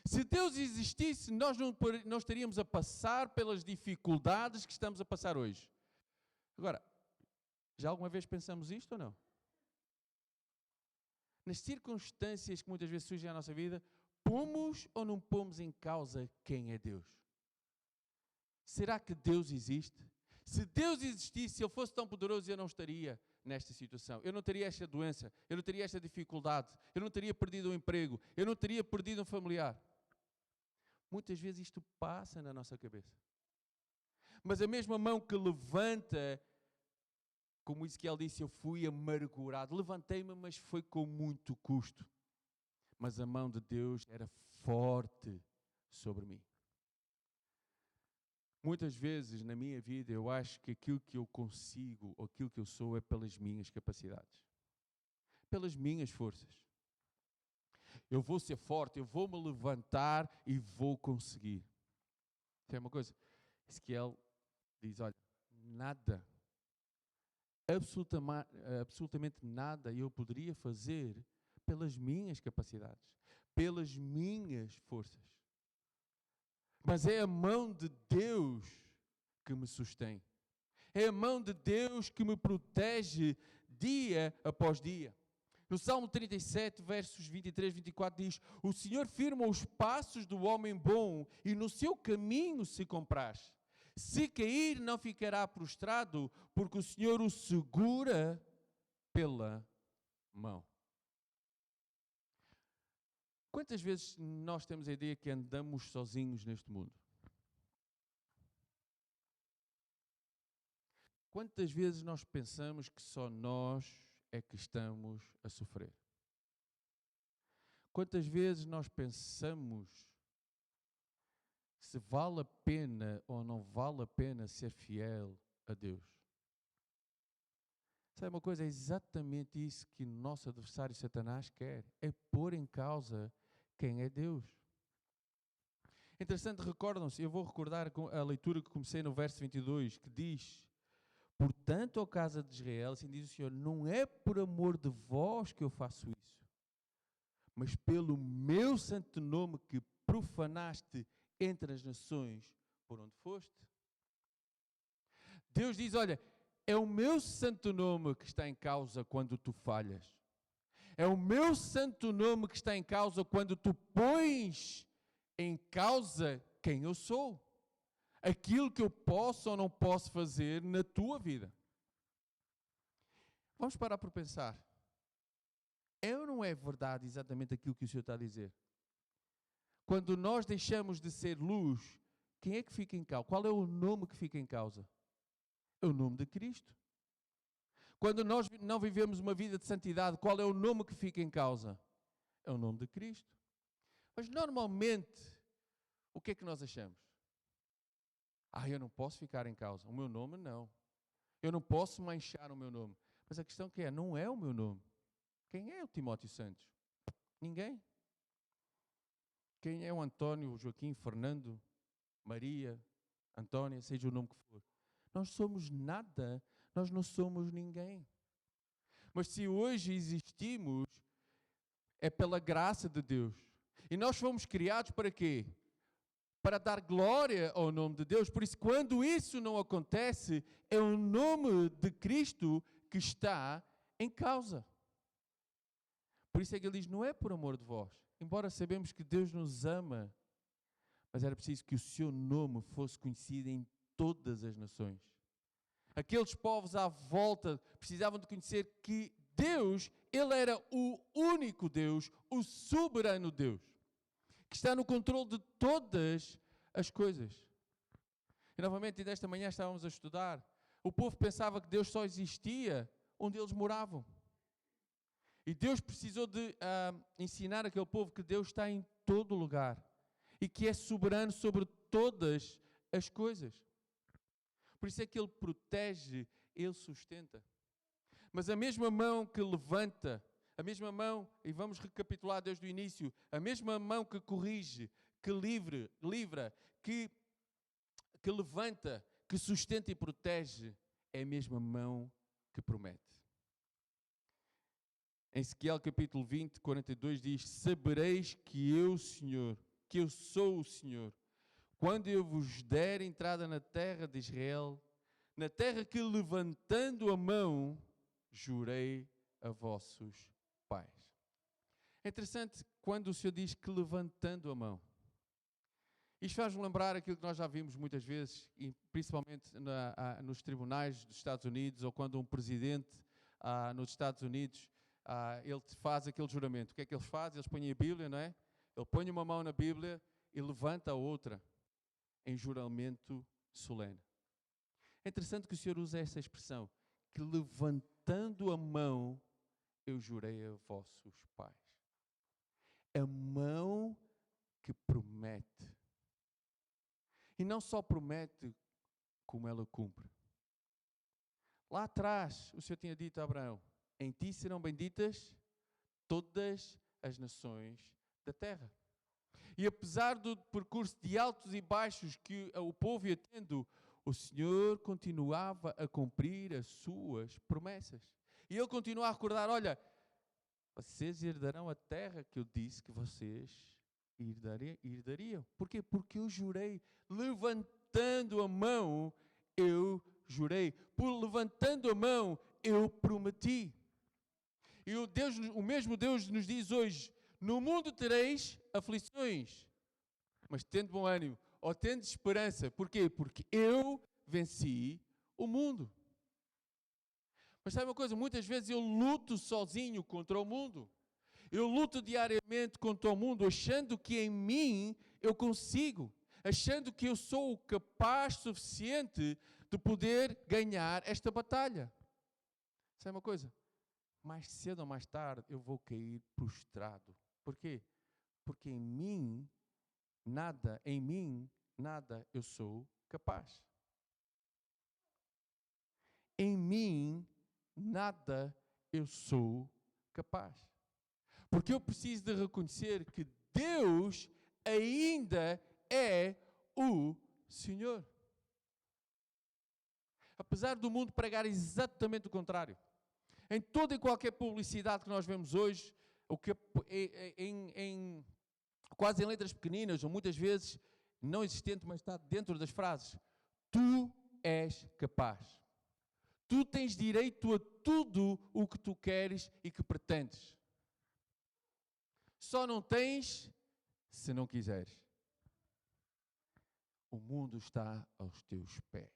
Se Deus existisse, nós não estaríamos a passar pelas dificuldades que estamos a passar hoje. Agora, já alguma vez pensamos isto ou não? Nas circunstâncias que muitas vezes surgem na nossa vida, pomos ou não pomos em causa quem é Deus? Será que Deus existe? Se Deus existisse, se Ele fosse tão poderoso, eu não estaria nesta situação. Eu não teria esta doença, eu não teria esta dificuldade, eu não teria perdido um emprego, eu não teria perdido um familiar. Muitas vezes isto passa na nossa cabeça. Mas a mesma mão que levanta, como Ezequiel disse, eu fui amargurado. Levantei-me, mas foi com muito custo. Mas a mão de Deus era forte sobre mim. Muitas vezes na minha vida eu acho que aquilo que eu consigo, ou aquilo que eu sou, é pelas minhas capacidades, pelas minhas forças. Eu vou ser forte, eu vou me levantar e vou conseguir. Tem uma coisa, Ezequiel diz, olha, nada, absolutamente nada eu poderia fazer pelas minhas capacidades, pelas minhas forças. Mas é a mão de Deus que me sustém. É a mão de Deus que me protege dia após dia. No Salmo 37, versos 23 e 24 diz: o Senhor firma os passos do homem bom e no seu caminho se compraz. Se cair, não ficará prostrado, porque o Senhor o segura pela mão. Quantas vezes nós temos a ideia que andamos sozinhos neste mundo? Quantas vezes nós pensamos que só nós é que estamos a sofrer? Quantas vezes nós pensamos se vale a pena ou não vale a pena ser fiel a Deus? Sabe uma coisa? É exatamente isso que o nosso adversário Satanás quer. É pôr em causa quem é Deus. Interessante, recordam-se, eu vou recordar a leitura que comecei no verso 22, que diz: portanto, ó casa de Israel, assim diz o Senhor, não é por amor de vós que eu faço isso, mas pelo meu santo nome que profanaste entre as nações por onde foste. Deus diz, olha, é o meu santo nome que está em causa quando tu falhas. É o meu santo nome que está em causa quando tu pões em causa quem eu sou. Aquilo que eu posso ou não posso fazer na tua vida. Vamos parar por pensar. É ou não é verdade exatamente aquilo que o Senhor está a dizer? Quando nós deixamos de ser luz, quem é que fica em causa? Qual é o nome que fica em causa? É o nome de Cristo. Quando nós não vivemos uma vida de santidade, qual é o nome que fica em causa? É o nome de Cristo. Mas normalmente, o que é que nós achamos? Eu não posso ficar em causa. O meu nome não. Eu não posso manchar o meu nome. Mas a questão que não é o meu nome. Quem é o Timóteo Santos? Ninguém. Quem é o António, o Joaquim, Fernando, Maria, Antónia, seja o nome que for? Nós somos nada. Nós não somos ninguém. Mas se hoje existimos, é pela graça de Deus. E nós fomos criados para quê? Para dar glória ao nome de Deus. Por isso, quando isso não acontece, é o nome de Cristo que está em causa. Por isso é que ele diz, não é por amor de vós. Embora sabemos que Deus nos ama, mas era preciso que o seu nome fosse conhecido em todas as nações. Aqueles povos à volta precisavam de conhecer que Deus, Ele era o único Deus, o soberano Deus, que está no controle de todas as coisas. E novamente, desta manhã estávamos a estudar, o povo pensava que Deus só existia onde eles moravam. E Deus precisou de ensinar aquele povo que Deus está em todo lugar e que é soberano sobre todas as coisas. Por isso é que Ele protege, Ele sustenta. Mas a mesma mão que levanta, a mesma mão, e vamos recapitular desde o início, a mesma mão que corrige, que livra, que levanta, que sustenta e protege, é a mesma mão que promete. Em Ezequiel capítulo 20, 42 diz, sabereis que eu, Senhor, que eu sou o Senhor, quando eu vos der entrada na terra de Israel, na terra que levantando a mão, jurei a vossos pais. É interessante quando o Senhor diz que levantando a mão. Isto faz-me lembrar aquilo que nós já vimos muitas vezes, e principalmente nos tribunais dos Estados Unidos, ou quando um presidente nos Estados Unidos, ele faz aquele juramento. O que é que eles fazem? Eles põem a Bíblia, não é? Ele põe uma mão na Bíblia e levanta a outra em juramento solene. É interessante que o Senhor usa essa expressão, que levantando a mão, eu jurei a vossos pais. A mão que promete. E não só promete, como ela cumpre. Lá atrás, o Senhor tinha dito a Abraão, em ti serão benditas todas as nações da terra. E apesar do percurso de altos e baixos que o povo ia tendo, o Senhor continuava a cumprir as suas promessas. E Ele continua a recordar, olha, vocês herdarão a terra que eu disse que vocês herdariam. Porquê? Porque eu jurei, levantando a mão, eu jurei. Por levantando a mão, eu prometi. E o mesmo Deus nos diz hoje, no mundo tereis aflições, mas tende bom ânimo, ou tende esperança. Porquê? Porque eu venci o mundo. Mas sabe uma coisa? Muitas vezes eu luto sozinho contra o mundo. Eu luto diariamente contra o mundo, achando que em mim eu consigo, achando que eu sou capaz suficiente de poder ganhar esta batalha. Sabe uma coisa? Mais cedo ou mais tarde eu vou cair prostrado. Por quê? Porque em mim nada eu sou capaz. Em mim nada eu sou capaz. Porque eu preciso de reconhecer que Deus ainda é o Senhor. Apesar do mundo pregar exatamente o contrário. Em toda e qualquer publicidade que nós vemos hoje, quase em letras pequeninas, ou muitas vezes não existente, mas está dentro das frases, tu és capaz. Tu tens direito a tudo o que tu queres e que pretendes. Só não tens se não quiseres. O mundo está aos teus pés.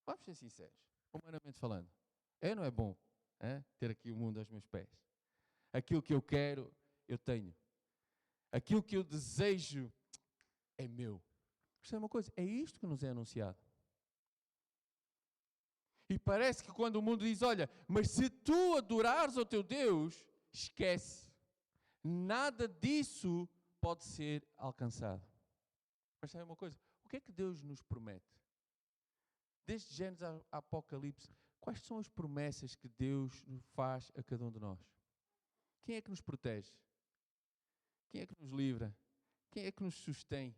Vamos ser sinceros, humanamente falando. Não é bom ter aqui o mundo aos meus pés. Aquilo que eu quero, eu tenho. Aquilo que eu desejo é meu. Percebe uma coisa? É isto que nos é anunciado. E parece que quando o mundo diz, olha, mas se tu adorares ao teu Deus, esquece. Nada disso pode ser alcançado. Mas sabe uma coisa? O que é que Deus nos promete? Desde Gênesis a Apocalipse, quais são as promessas que Deus faz a cada um de nós? Quem é que nos protege? Quem é que nos livra? Quem é que nos sustém?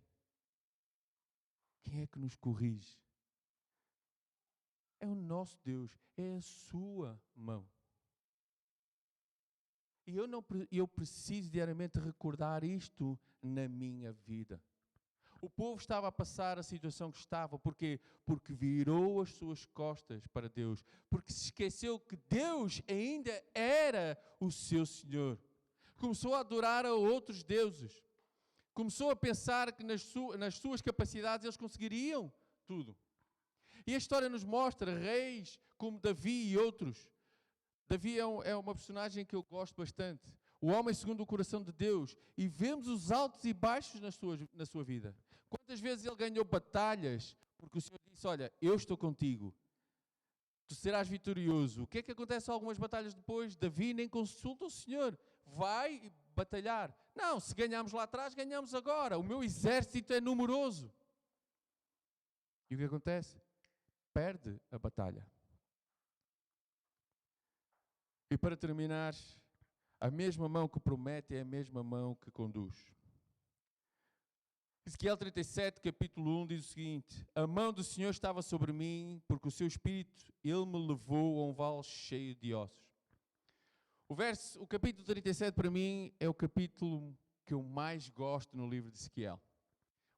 Quem é que nos corrige? É o nosso Deus, é a sua mão. E eu preciso diariamente recordar isto na minha vida. O povo estava a passar a situação que estava, porque virou as suas costas para Deus, porque se esqueceu que Deus ainda era o seu Senhor. Começou a adorar a outros deuses. Começou a pensar que nas suas capacidades eles conseguiriam tudo. E a história nos mostra reis como Davi e outros. Davi é uma personagem que eu gosto bastante. O homem segundo o coração de Deus. E vemos os altos e baixos na sua vida. Quantas vezes ele ganhou batalhas, porque o Senhor disse, olha, eu estou contigo. Tu serás vitorioso. O que é que acontece algumas batalhas depois? Davi nem consulta o Senhor. Vai batalhar. Não, se ganhamos lá atrás, ganhamos agora. O meu exército é numeroso. E o que acontece? Perde a batalha. E para terminar, a mesma mão que promete é a mesma mão que conduz. Ezequiel 37, capítulo 1, diz o seguinte: a mão do Senhor estava sobre mim, porque o seu Espírito, Ele me levou a um vale cheio de ossos. O capítulo 37 para mim é o capítulo que eu mais gosto no livro de Ezequiel.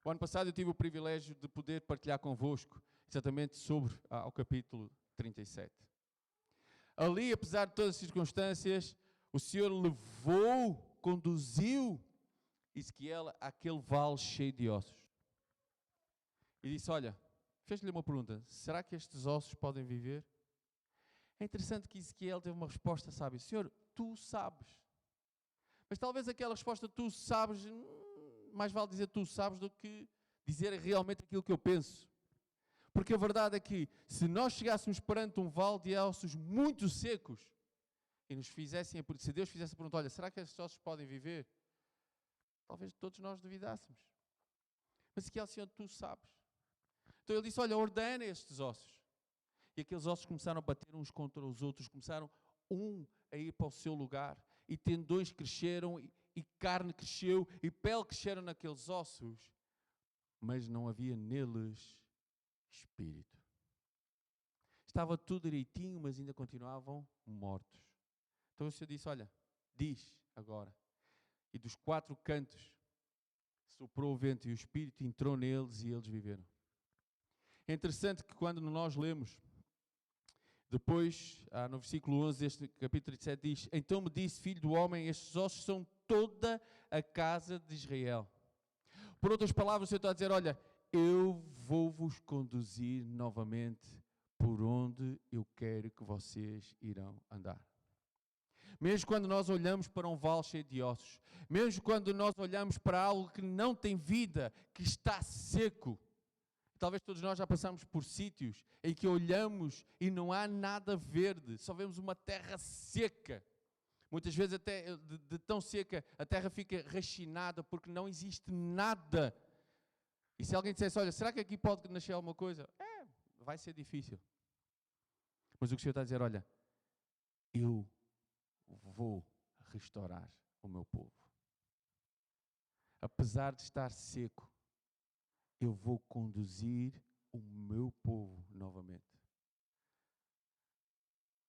O ano passado eu tive o privilégio de poder partilhar convosco exatamente sobre o capítulo 37. Ali, apesar de todas as circunstâncias, o Senhor conduziu Ezequiel àquele vale cheio de ossos. E disse, olha, fez-lhe uma pergunta, será que estes ossos podem viver? É interessante que Ezequiel teve uma resposta sábia. Senhor, tu sabes. Mas talvez aquela resposta, tu sabes, mais vale dizer tu sabes do que dizer realmente aquilo que eu penso. Porque a verdade é que se nós chegássemos perante um vale de ossos muito secos e nos fizessem, se Deus fizesse a pergunta, olha, será que esses ossos podem viver? Talvez todos nós duvidássemos. Mas Ezequiel, Senhor, tu sabes. Então ele disse, olha, ordena estes ossos. E aqueles ossos começaram a bater uns contra os outros, começaram a ir para o seu lugar, e tendões cresceram, e carne cresceu, e pele cresceram naqueles ossos, mas não havia neles espírito. Estava tudo direitinho, mas ainda continuavam mortos. Então o Senhor disse, olha, diz agora. E dos 4 cantos soprou o vento e o Espírito entrou neles e eles viveram. É interessante que quando nós lemos, depois, no versículo 11 deste capítulo 37 diz, então me disse, filho do homem, estes ossos são toda a casa de Israel. Por outras palavras, o Senhor está a dizer, olha, eu vou-vos conduzir novamente por onde eu quero que vocês irão andar. Mesmo quando nós olhamos para um vale cheio de ossos, mesmo quando nós olhamos para algo que não tem vida, que está seco, talvez todos nós já passamos por sítios em que olhamos e não há nada verde, só vemos uma terra seca. Muitas vezes até de tão seca a terra fica rechinada porque não existe nada. E se alguém dissesse, olha, será que aqui pode nascer alguma coisa? Vai ser difícil. Mas o que o Senhor está a dizer, olha, eu vou restaurar o meu povo. Apesar de estar seco, eu vou conduzir o meu povo novamente.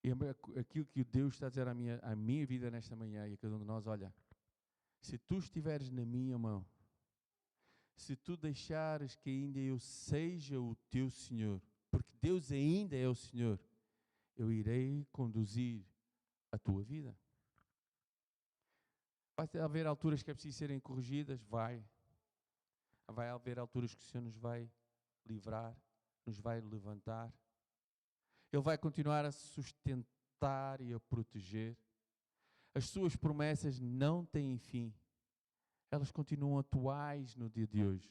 E aquilo que Deus está a dizer à minha vida nesta manhã e a cada um de nós, olha, se tu estiveres na minha mão, se tu deixares que ainda eu seja o teu Senhor, porque Deus ainda é o Senhor, eu irei conduzir a tua vida. Vai haver alturas que é preciso serem corrigidas? Vai. Vai haver alturas que o Senhor nos vai livrar, nos vai levantar. Ele vai continuar a sustentar e a proteger. As suas promessas não têm fim. Elas continuam atuais no dia de hoje.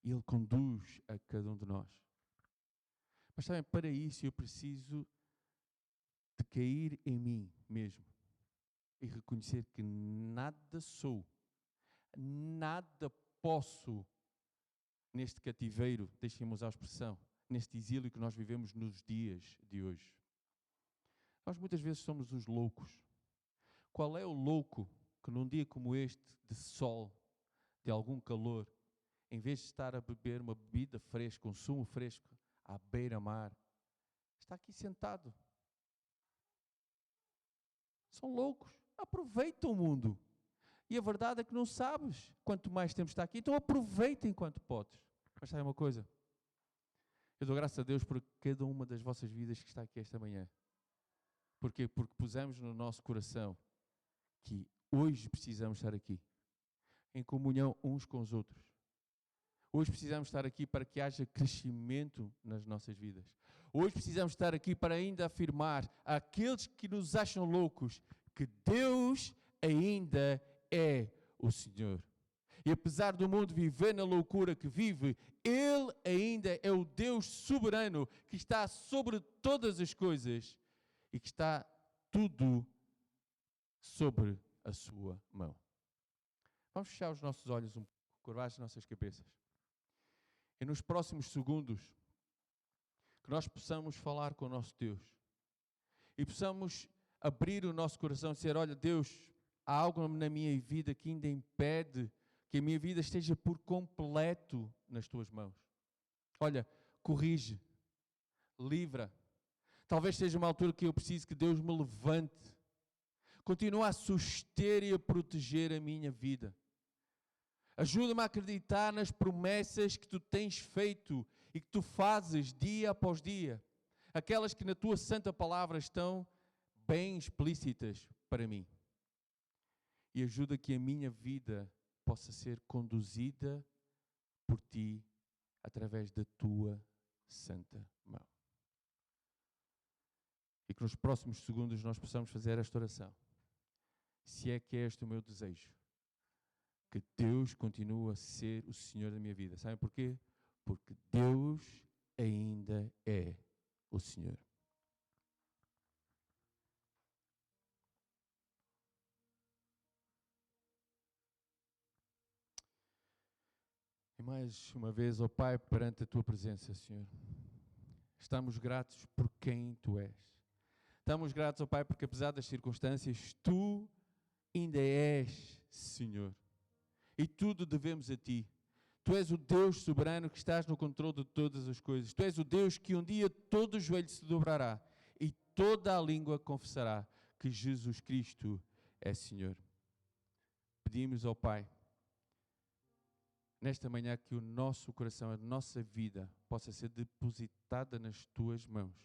E Ele conduz a cada um de nós. Mas sabem, para isso eu preciso de cair em mim mesmo e reconhecer que nada sou, nada posso neste cativeiro, deixem-me usar a expressão, neste exílio que nós vivemos nos dias de hoje. Nós muitas vezes somos os loucos. Qual é o louco que num dia como este, de sol, de algum calor, em vez de estar a beber uma bebida fresca, um sumo fresco, à beira-mar, está aqui sentado? São loucos. Aproveita o mundo. E a verdade é que não sabes quanto mais tempo está aqui, então aproveita enquanto podes. Mas sabe uma coisa? Eu dou graças a Deus por cada uma das vossas vidas que está aqui esta manhã. Porquê? Porque pusemos no nosso coração que hoje precisamos estar aqui, em comunhão uns com os outros. Hoje precisamos estar aqui para que haja crescimento nas nossas vidas. Hoje precisamos estar aqui para ainda afirmar àqueles que nos acham loucos que Deus ainda é o Senhor. E apesar do mundo viver na loucura que vive, Ele ainda é o Deus soberano que está sobre todas as coisas e que está tudo sobre a sua mão. Vamos fechar os nossos olhos um pouco, curvar as nossas cabeças. E nos próximos segundos, que nós possamos falar com o nosso Deus. E possamos abrir o nosso coração e dizer, olha Deus, há algo na minha vida que ainda impede que a minha vida esteja por completo nas tuas mãos. Olha, corrige, livra. Talvez seja uma altura que eu preciso que Deus me levante. Continua a suster e a proteger a minha vida. Ajuda-me a acreditar nas promessas que tu tens feito e que tu fazes dia após dia. Aquelas que na tua santa palavra estão bem explícitas para mim. E ajuda que a minha vida possa ser conduzida por ti através da tua santa mão. e que nos próximos segundos nós possamos fazer esta oração. Se é que é este o meu desejo, que Deus continue a ser o Senhor da minha vida. Sabem porquê? Porque Deus ainda é o Senhor. E mais uma vez, ó Pai, perante a Tua presença, Senhor, estamos gratos por quem Tu és. Estamos gratos, ó Pai, porque apesar das circunstâncias, Tu ainda és Senhor. E tudo devemos a Ti. Tu és o Deus soberano que estás no controle de todas as coisas. Tu és o Deus que um dia todo o joelho se dobrará e toda a língua confessará que Jesus Cristo é Senhor. Pedimos ao Pai, nesta manhã, que o nosso coração, a nossa vida, possa ser depositada nas Tuas mãos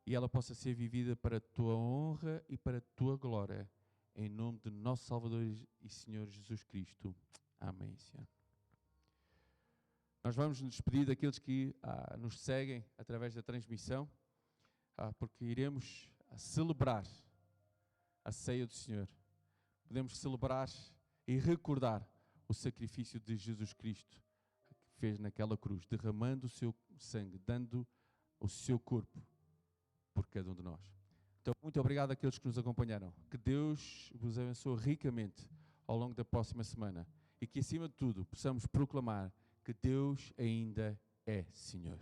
e ela possa ser vivida para a Tua honra e para a Tua glória, em nome de nosso Salvador e Senhor Jesus Cristo. Amém, Senhor. Nós vamos nos despedir daqueles que nos seguem através da transmissão, porque iremos celebrar a ceia do Senhor. Podemos celebrar e recordar o sacrifício de Jesus Cristo que fez naquela cruz, derramando o seu sangue, dando o seu corpo por cada um de nós. Então, muito obrigado àqueles que nos acompanharam. Que Deus vos abençoe ricamente ao longo da próxima semana e que, acima de tudo, possamos proclamar que Deus ainda é Senhor.